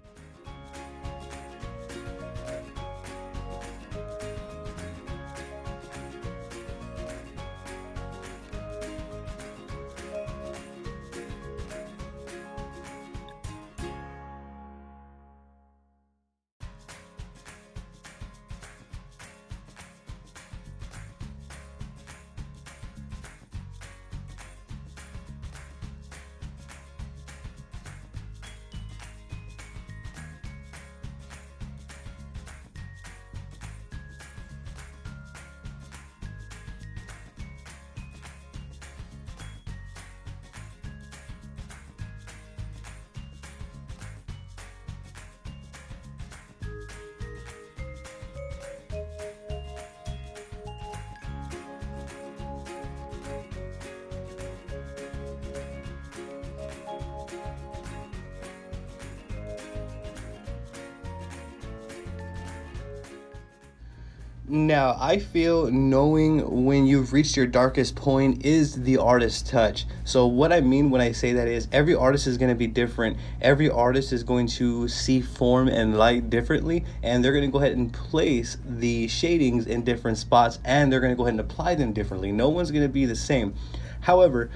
Now, I feel knowing when you've reached your darkest point is the artist's touch. So what I mean when I say that is every artist is going to be different. Every artist is going to see form and light differently, and they're going to go ahead and place the shadings in different spots, and they're going to go ahead and apply them differently. No one's going to be the same. However,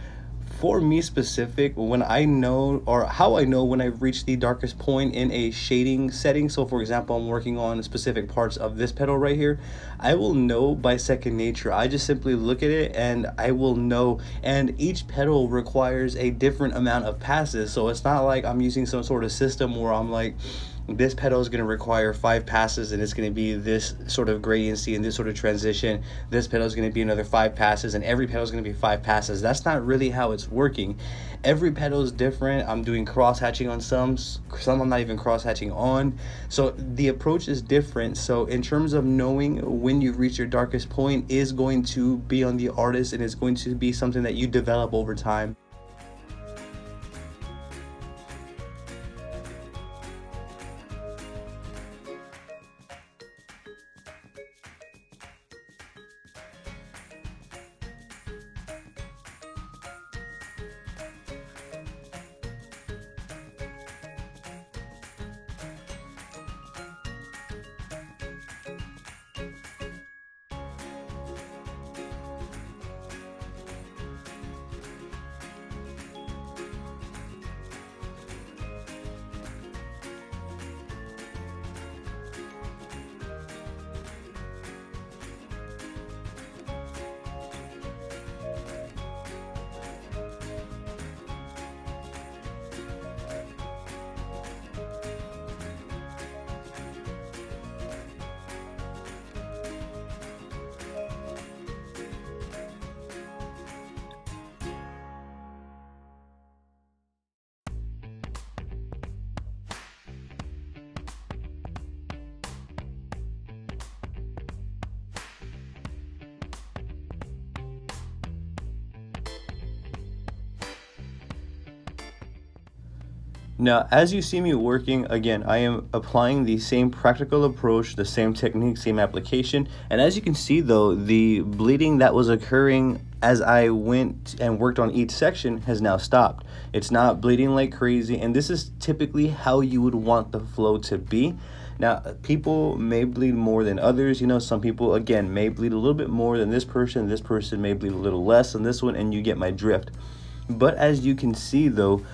for me specific, when I know, or how I know when I've reached the darkest point in a shading setting, so for example, I'm working on specific parts of this petal right here, I will know by second nature. I just simply look at it and I will know, and each petal requires a different amount of passes. So it's not like I'm using some sort of system where I'm like, this petal is going to require 5 passes and it's going to be this sort of gradiency and this sort of transition. This petal is going to be another 5 passes, and every petal is going to be 5 passes. That's not really how it's working. Every petal is different. I'm doing cross hatching on some I'm not even cross hatching on. So the approach is different. So in terms of knowing when you've reached your darkest point is going to be on the artist, and it's going to be something that you develop over time. Now, as you see me working, again, I am applying the same practical approach, the same technique, same application. And as you can see though, the bleeding that was occurring as I went and worked on each section has now stopped. It's not bleeding like crazy, and this is typically how you would want the flow to be. Now, people may bleed more than others. You know, some people, again, may bleed a little bit more than this person may bleed a little less than this one, and you get my drift. But as you can see though,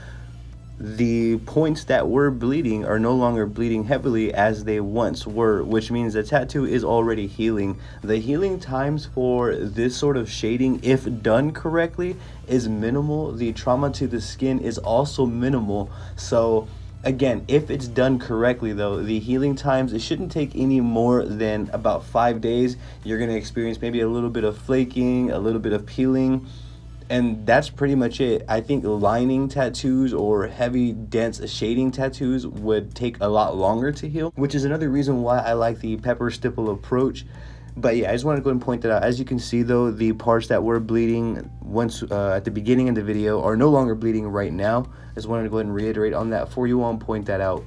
the points that were bleeding are no longer bleeding heavily as they once were, which means the tattoo is already healing. The healing times for this sort of shading, if done correctly, is minimal. The trauma to the skin is also minimal. So again, if it's done correctly though, the healing times, it shouldn't take any more than about 5 days. You're going to experience maybe a little bit of flaking, a little bit of peeling, and that's pretty much it. I think lining tattoos or heavy dense shading tattoos would take a lot longer to heal, which is another reason why I like the pepper stipple approach. But yeah, I just want to go and point that out. As you can see though, the parts that were bleeding once at the beginning of the video are no longer bleeding right now. I just wanted to go ahead and reiterate on that for you all and point that out.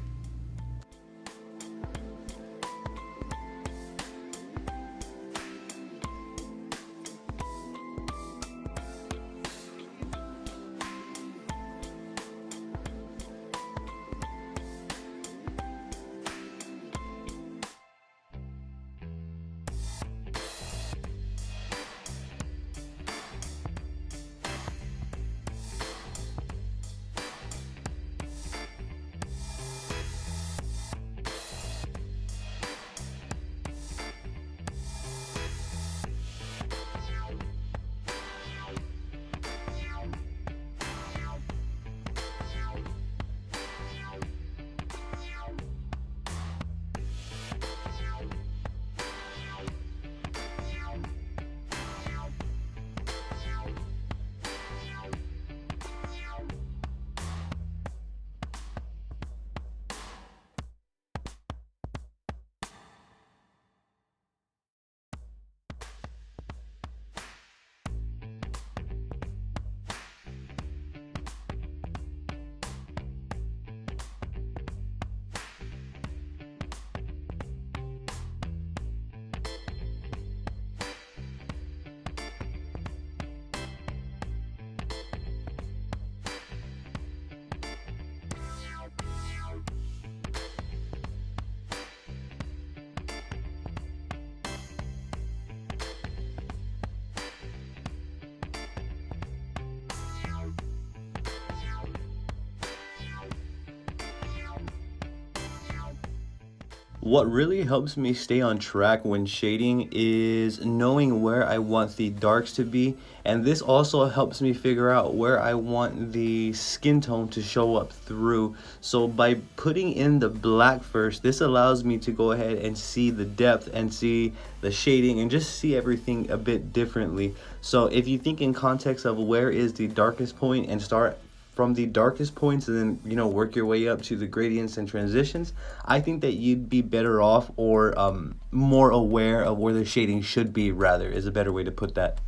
What really helps me stay on track when shading is knowing where I want the darks to be, and this also helps me figure out where I want the skin tone to show up through. So by putting in the black first, this allows me to go ahead and see the depth and see the shading and just see everything a bit differently. So if you think in context of where is the darkest point and start from the darkest points and then, you know, work your way up to the gradients and transitions, I think that you'd be better off, or more aware of where the shading should be, rather, is a better way to put that.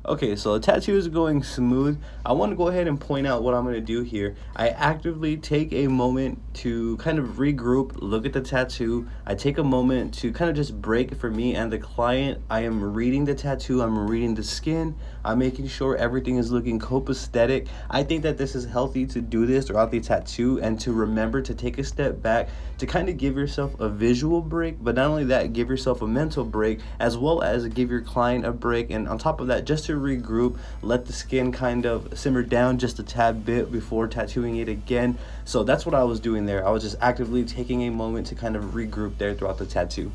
Okay, so the tattoo is going smooth. I want to go ahead and point out what I'm going to do here. I actively take a moment to kind of regroup, look at the tattoo. I take a moment to kind of just break for me and the client. I am reading the tattoo, I'm reading the skin, I'm making sure everything is looking copacetic. I think that this is healthy to do this throughout the tattoo and to remember to take a step back to kind of give yourself a visual break, but not only that, give yourself a mental break as well as give your client a break. And on top of that, just to regroup, let the skin kind of simmer down just a tad bit before tattooing it again. So that's what I was doing there. I was just actively taking a moment to kind of regroup there throughout the tattoo.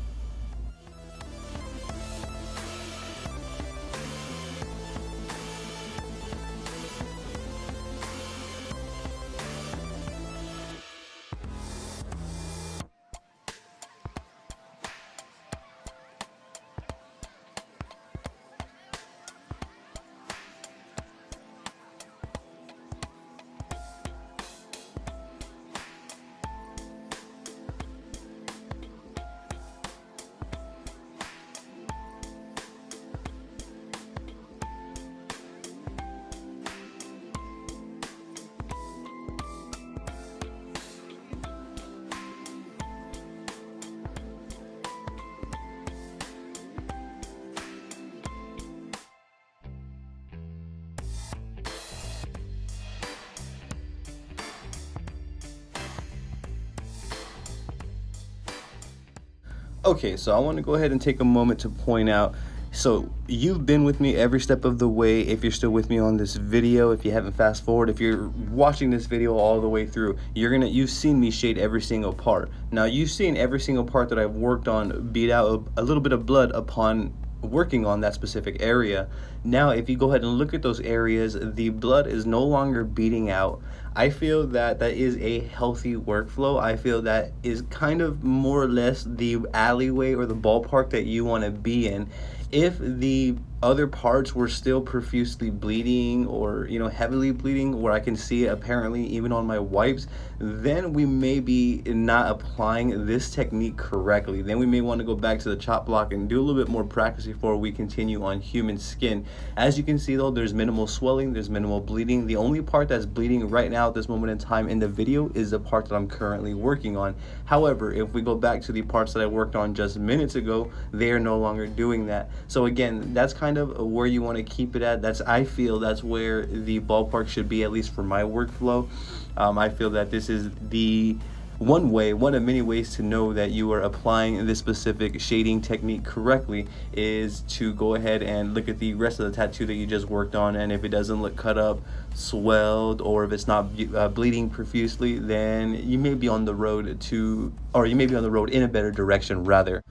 Okay, so I want to go ahead and take a moment to point out, so you've been with me every step of the way. If you're still with me on this video, if you haven't fast forward, if you're watching this video all the way through, you've seen me shade every single part. Now you've seen every single part that I've worked on beat out a little bit of blood upon working on that specific area. Now if you go ahead and look at those areas, the blood is no longer beating out. I feel that that is a healthy workflow. I feel that is kind of more or less the alleyway or the ballpark that you want to be in. If the other parts were still profusely bleeding or heavily bleeding, where I can see it apparently even on my wipes, then we may be not applying this technique correctly. Then we may want to go back to the chop block and do a little bit more practice before we continue on human skin. As you can see though, there's minimal swelling, there's minimal bleeding. The only part that's bleeding right now at this moment in time in the video is the part that I'm currently working on. However, if we go back to the parts that I worked on just minutes ago, they are no longer doing that. So again, that's kind of where you want to keep it at. I feel that's where the ballpark should be, at least for my workflow. I feel that this is the one of many ways to know that you are applying this specific shading technique correctly is to go ahead and look at the rest of the tattoo that you just worked on, and if it doesn't look cut up, swelled, or if it's not bleeding profusely, then you may be on the road in a better direction rather.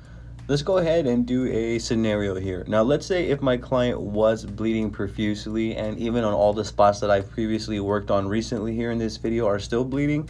Let's go ahead and do a scenario here. Now let's say if my client was bleeding profusely, and even on all the spots that I've previously worked on recently here in this video are still bleeding,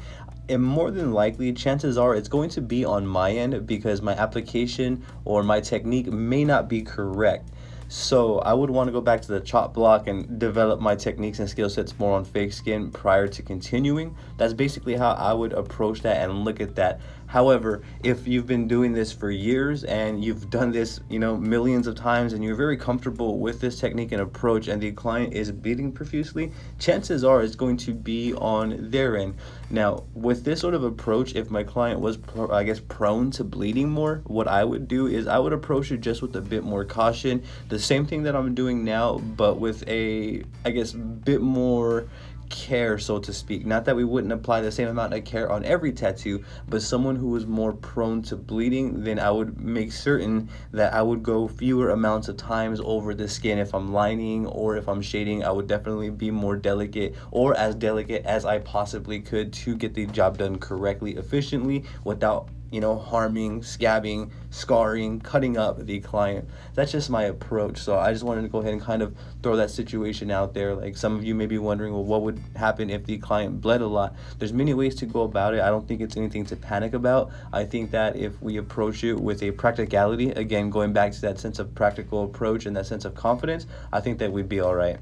and more than likely chances are it's going to be on my end because my application or my technique may not be correct. So I would want to go back to the chop block and develop my techniques and skill sets more on fake skin prior to continuing. That's basically how I would approach that and look at that. However, if you've been doing this for years and you've done this, millions of times, and you're very comfortable with this technique and approach, and the client is bleeding profusely, chances are it's going to be on their end. Now, with this sort of approach, if my client was, prone to bleeding more, what I would do is I would approach it just with a bit more caution. The same thing that I'm doing now, but with a, bit more care, so to speak. Not that we wouldn't apply the same amount of care on every tattoo, but someone who was more prone to bleeding, then I would make certain that I would go fewer amounts of times over the skin. If I'm lining or if I'm shading, I would definitely be more delicate, or as delicate as I possibly could, to get the job done correctly, efficiently, without harming, scabbing, scarring, cutting up the client. That's just my approach. So I just wanted to go ahead and kind of throw that situation out there. Like, some of you may be wondering, well, what would happen if the client bled a lot? There's many ways to go about it. I don't think it's anything to panic about. I think that if we approach it with a practicality, again, going back to that sense of practical approach and that sense of confidence, I think that we'd be all right.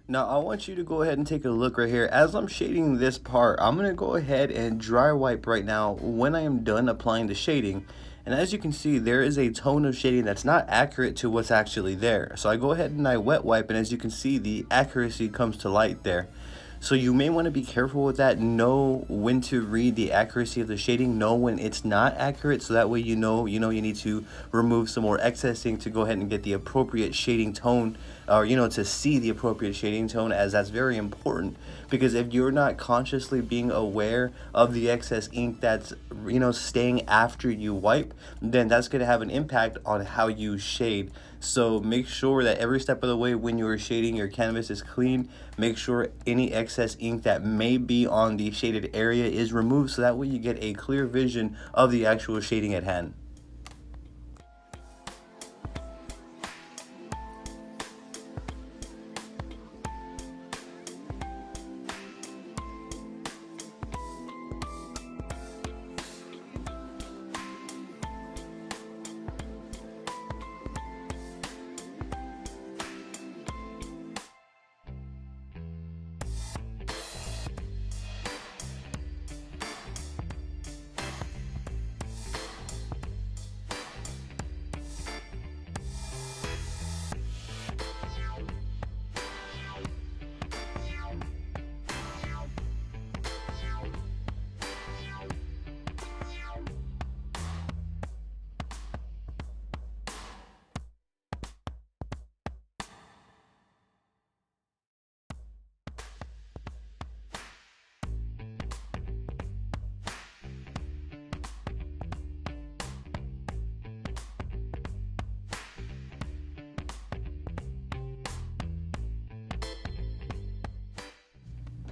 Now I want you to go ahead and take a look right here. As I'm shading this part, I'm going to go ahead and dry wipe right now when I am done applying the shading. And as you can see, there is a tone of shading that's not accurate to what's actually there. So I go ahead and I wet wipe, and as you can see, the accuracy comes to light there. So you may want to be careful with that. Know when to read the accuracy of the shading, know when it's not accurate, so that way you know you need to remove some more excess ink to go ahead and get the appropriate shading tone, or to see the appropriate shading tone, as that's very important. Because if you're not consciously being aware of the excess ink that's staying after you wipe, then that's going to have an impact on how you shade. So make sure that every step of the way when you're shading, your canvas is clean. Make sure any excess ink that may be on the shaded area is removed, so that way you get a clear vision of the actual shading at hand.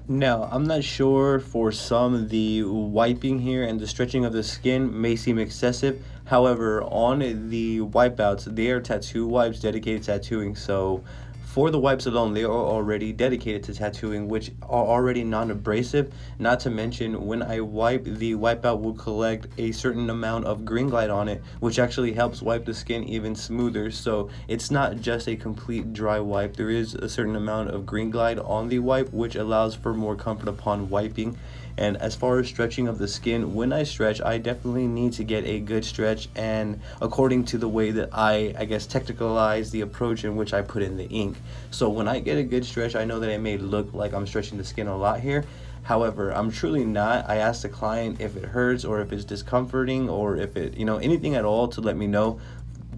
Now, I'm not sure, for some, the wiping here and the stretching of the skin may seem excessive. However, on the WipeOutz, they are tattoo wipes dedicated to tattooing. So for the wipes alone, they are already dedicated to tattooing, which are already non-abrasive. Not to mention, when I wipe, the WipeOut will collect a certain amount of Green Glide on it, which actually helps wipe the skin even smoother. So it's not just a complete dry wipe. There is a certain amount of Green Glide on the wipe, which allows for more comfort upon wiping. And as far as stretching of the skin, when I stretch, I definitely need to get a good stretch, and according to the way that I guess technicalize the approach in which I put in the ink. So when I get a good stretch, I know that it may look like I'm stretching the skin a lot here. However, I'm truly not. I ask the client if it hurts, or if it's discomforting, or if it, anything at all, to let me know,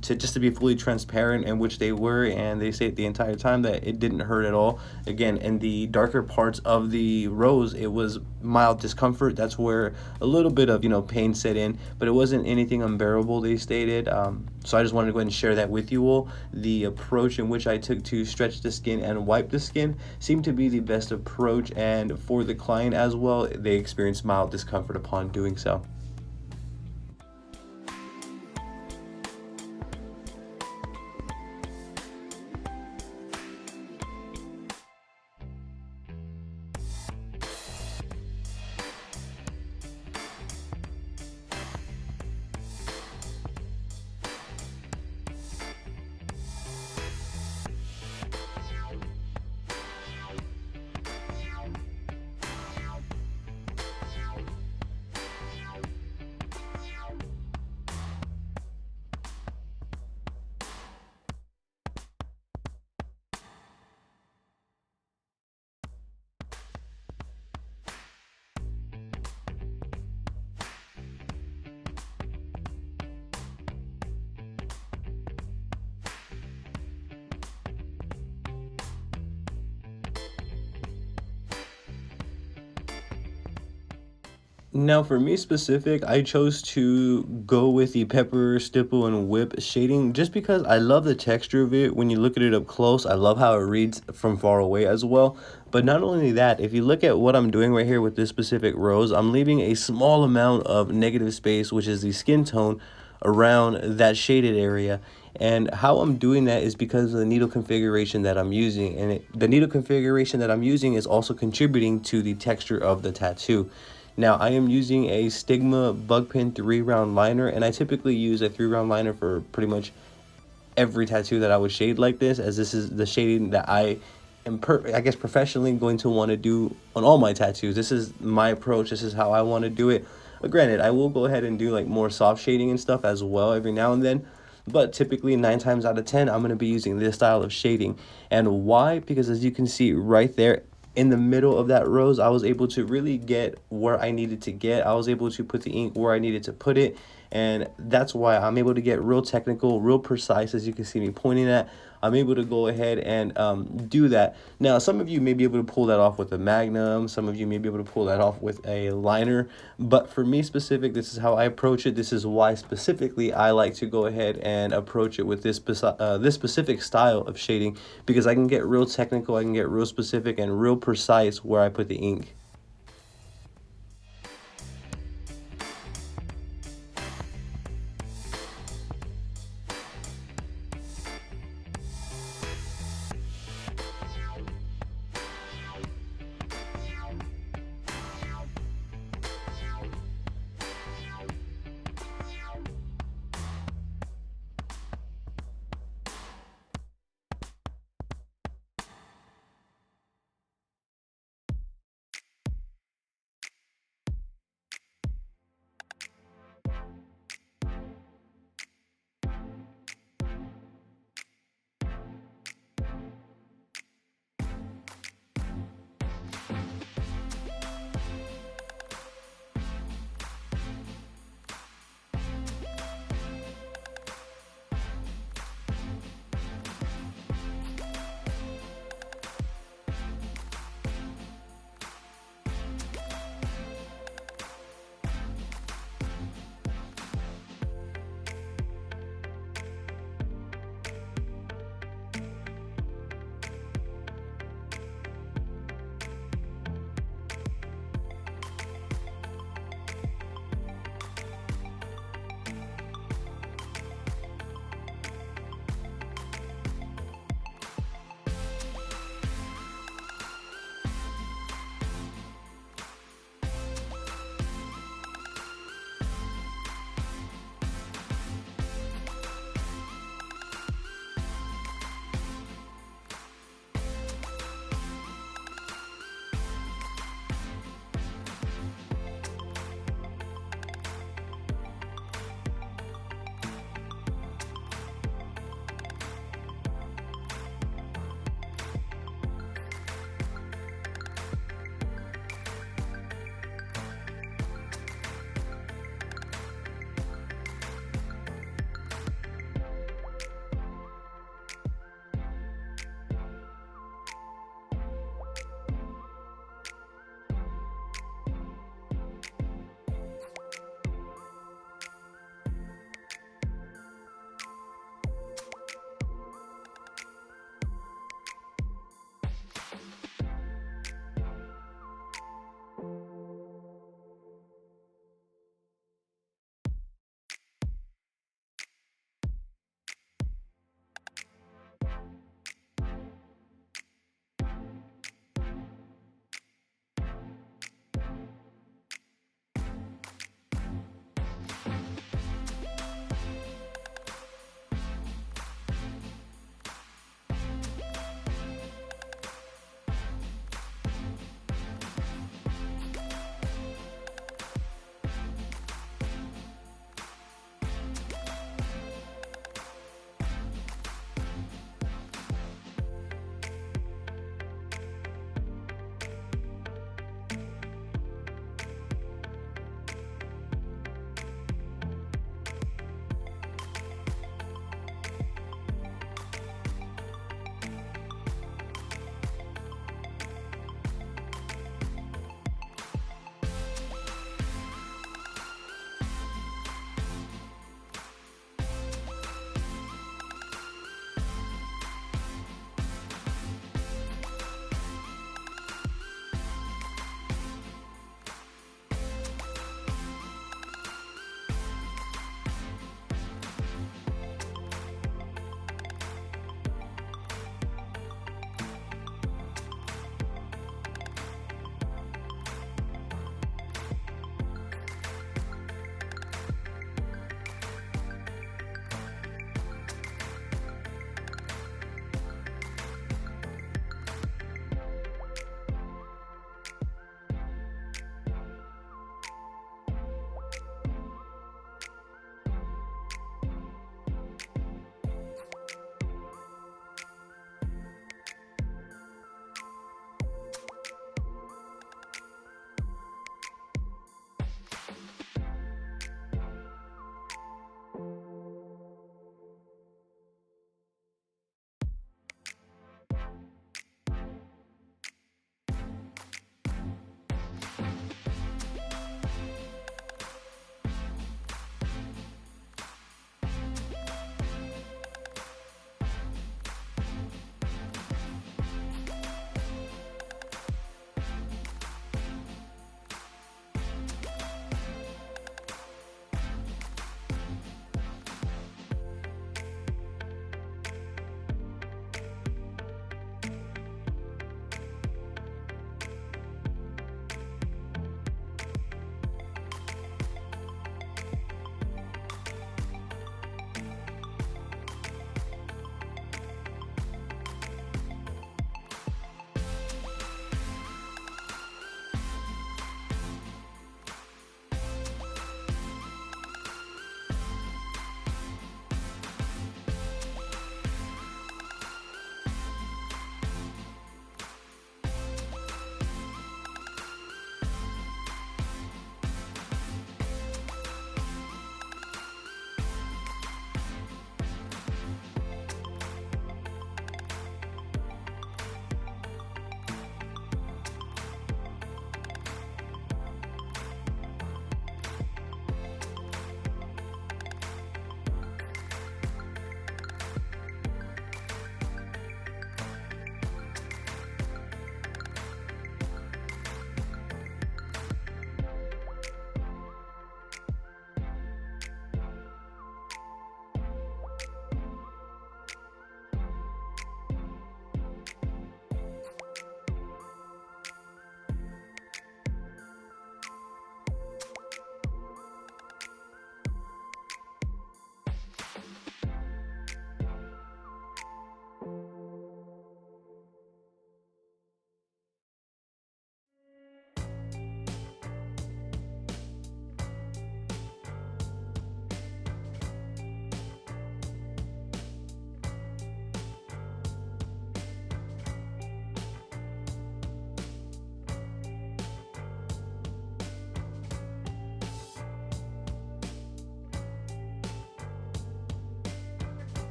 to be fully transparent, in which they were, and they say the entire time that it didn't hurt at all. Again, in the darker parts of the rose, it was mild discomfort. That's where a little bit of pain set in, but it wasn't anything unbearable, they stated. So I just wanted to go ahead and share that with you all. The approach in which I took to stretch the skin and wipe the skin seemed to be the best approach, and for the client as well, they experienced mild discomfort upon doing so. Now, for me specific, I chose to go with the pepper, stipple, and whip shading, just because I love the texture of it. When you look at it up close, I love how it reads from far away as well. But not only that, if you look at what I'm doing right here with this specific rose, I'm leaving a small amount of negative space, which is the skin tone, around that shaded area. And how I'm doing that is because of the needle configuration that I'm using, and the needle configuration that I'm using is also contributing to the texture of the tattoo. Now, I am using a Stigma bug pin 3-round liner, and I typically use a 3-round liner for pretty much every tattoo that I would shade like this, as this is the shading that I am, I guess, professionally going to want to do on all my tattoos. This is my approach. This is how I want to do it. But granted, I will go ahead and do like more soft shading and stuff as well every now and then. But typically 9 times out of 10, I'm going to be using this style of shading. And why? Because as you can see right there, in the middle of that rose, I was able to really get where I needed to get. I was able to put the ink where I needed to put it. And that's why I'm able to get real technical, real precise, as you can see me pointing at. I'm able to go ahead and do that. Now, some of you may be able to pull that off with a Magnum. Some of you may be able to pull that off with a liner. But for me specific, this is how I approach it. This is why specifically I like to go ahead and approach it with this specific style of shading, because I can get real technical, I can get real specific and real precise where I put the ink.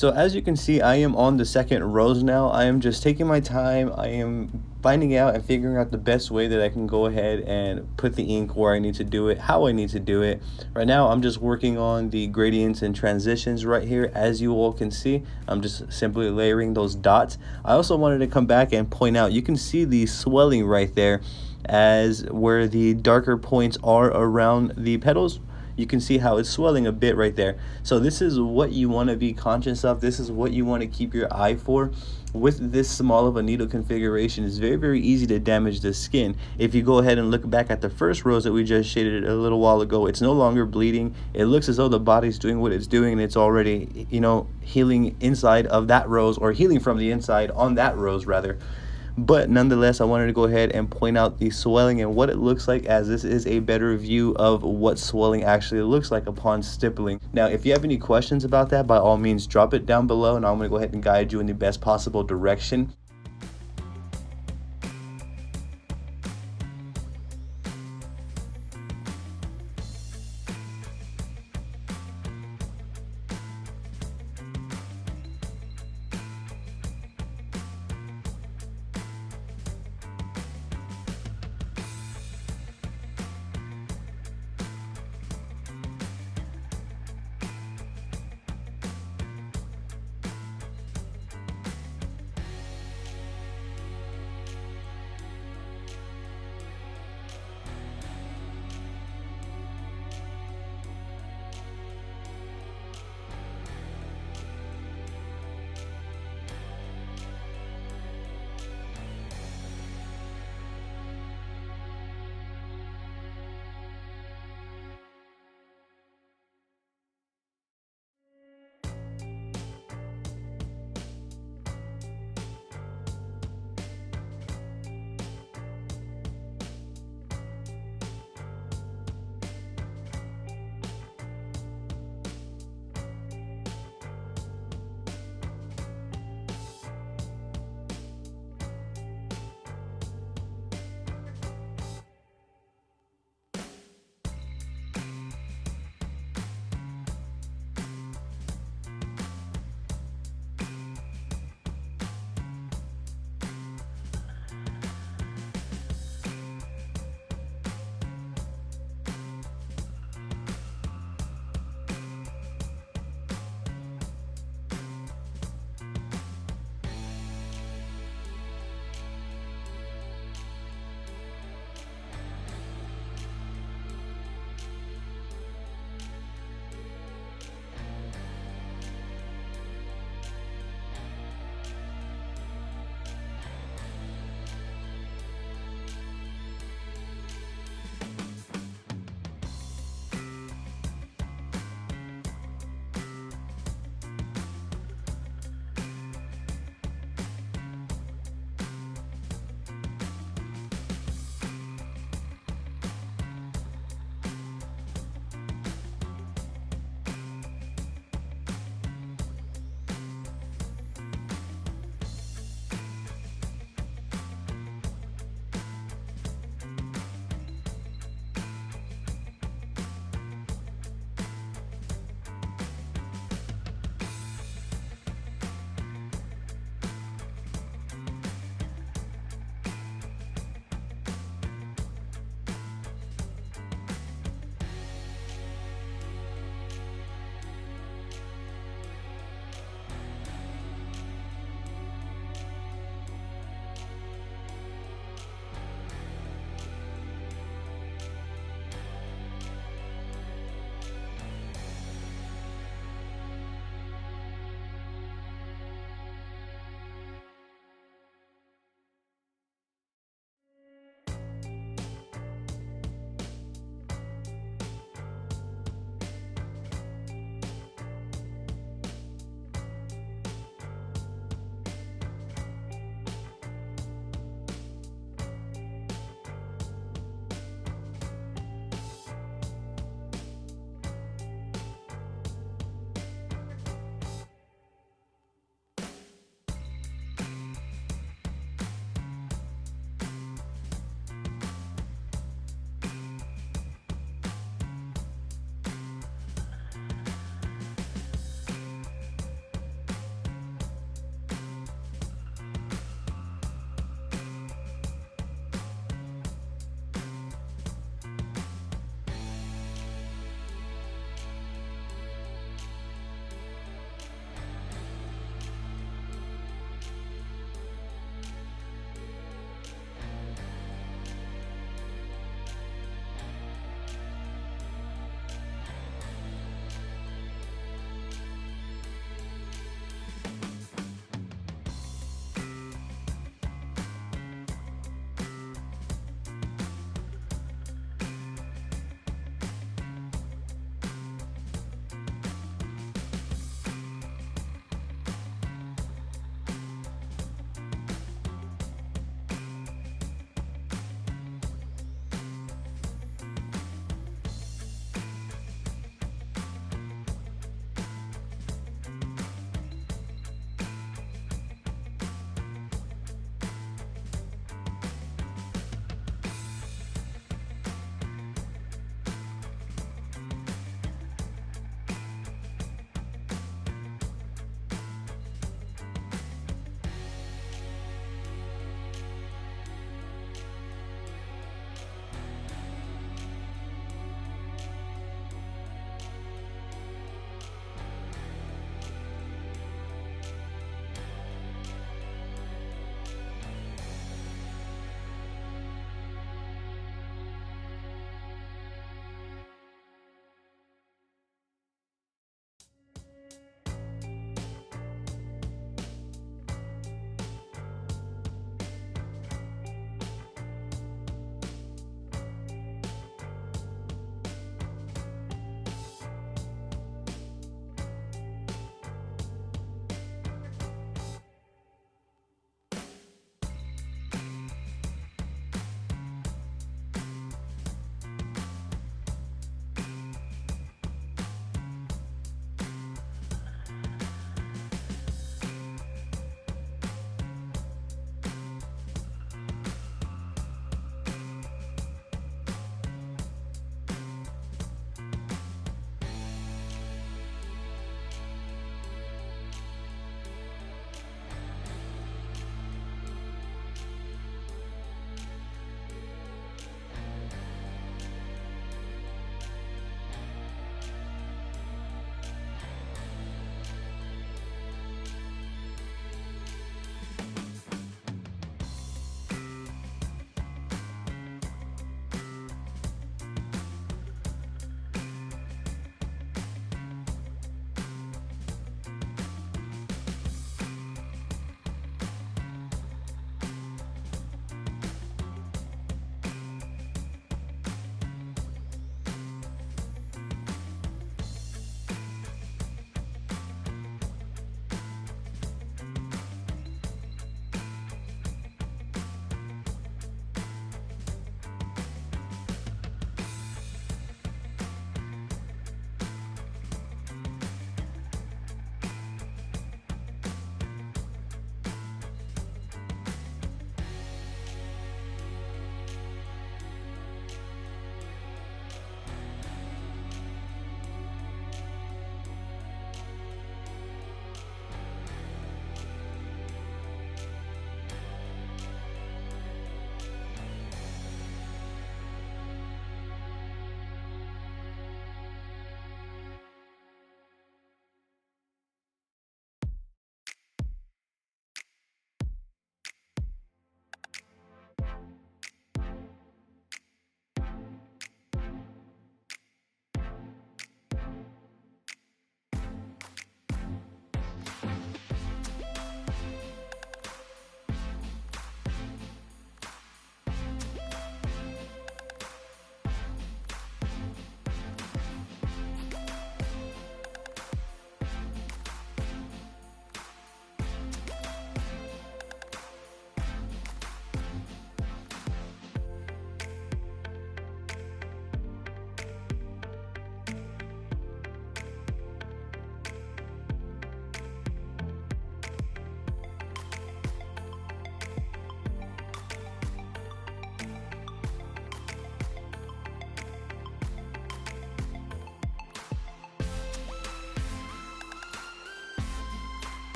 So as you can see, I am on the second rose now. I am just taking my time. I am finding out and figuring out the best way that I can go ahead and put the ink where I need to do it, how I need to do it. Right now, I'm just working on the gradients and transitions right here. As you all can see, I'm just simply layering those dots. I also wanted to come back and point out, you can see the swelling right there as where the darker points are around the petals. You can see how it's swelling a bit right there. So this is what you want to be conscious of. This is what you want to keep your eye for. With this small of a needle configuration, it's very, very easy to damage the skin. If you go ahead and look back at the first rose that we just shaded a little while ago, it's no longer bleeding. It looks as though the body's doing what it's doing, and it's already, you know, healing inside of that rose, or healing from the inside on that rose rather. But nonetheless, I wanted to go ahead and point out the swelling and what it looks like, as this is a better view of what swelling actually looks like upon stippling. Now, if you have any questions about that, by all means, drop it down below, and I'm going to go ahead and guide you in the best possible direction.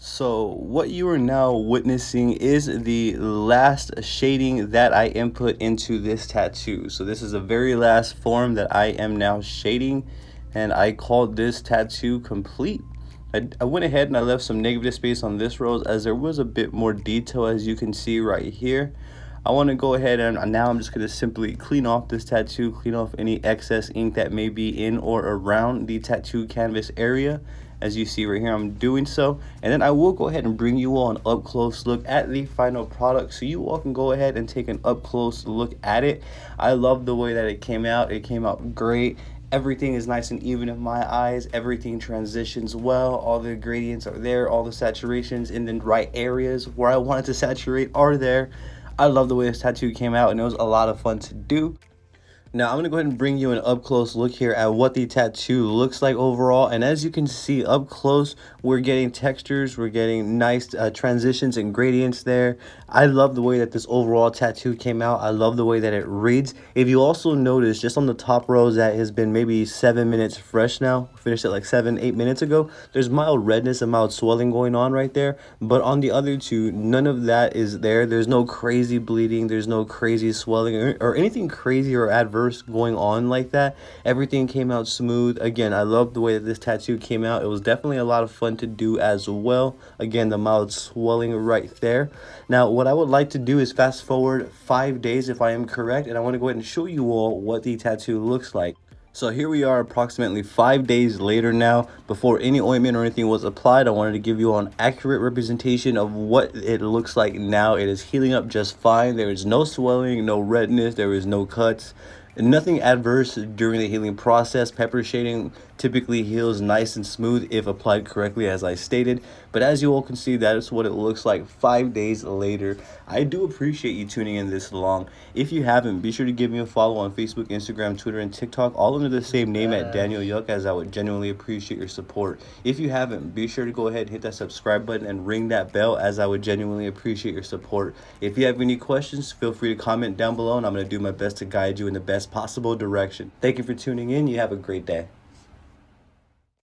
So what you are now witnessing is the last shading that I input into this tattoo. So this is the very last form that I am now shading, and I called this tattoo complete. I went ahead and I left some negative space on this rose as there was a bit more detail, as you can see right here. I want to go ahead and now I'm just going to simply clean off this tattoo, clean off any excess ink that may be in or around the tattoo canvas area. As you see right here, I'm doing so, and then I will go ahead and bring you all an up close look at the final product so you all can go ahead and take an up close look at it. I love the way that it came out. It came out great. Everything is nice and even in my eyes. Everything transitions well. All the gradients are there. All the saturations in the right areas where I wanted to saturate are there. I love the way this tattoo came out, and it was a lot of fun to do. Now I'm going to go ahead and bring you an up close look here at what the tattoo looks like overall. And as you can see up close, we're getting textures, we're getting nice transitions and gradients there. I love the way that this overall tattoo came out. I love the way that it reads. If you also notice, just on the top rows that has been maybe 7 minutes fresh now, finished it like 7-8 minutes ago, there's mild redness and mild swelling going on right there. But on the other two, none of that is there. There's no crazy bleeding, there's no crazy swelling or anything crazy or adverse going on like that. Everything came out smooth. Again, I love the way that this tattoo came out. It was definitely a lot of fun to do as well. Again, the mild swelling right there. Now what I would like to do is fast forward 5 days if I am correct, and I want to go ahead and show you all what the tattoo looks like. So here we are approximately 5 days later now. Before any ointment or anything was applied, I wanted to give you an accurate representation of what it looks like now. It is healing up just fine. There is no swelling, no redness, there is no cuts. Nothing adverse during the healing process. Pepper shading typically heals nice and smooth if applied correctly, as I stated. But as you all can see, that is what it looks like 5 days later. I do appreciate you tuning in this long. If you haven't, be sure to give me a follow on Facebook, Instagram, Twitter, and TikTok, all under the same name at Daniel Yuck, as I would genuinely appreciate your support. If you haven't, be sure to go ahead and hit that subscribe button and ring that bell, as I would genuinely appreciate your support. If you have any questions, feel free to comment down below, and I'm going to do my best to guide you in the best possible direction. Thank you for tuning in. You have a great day.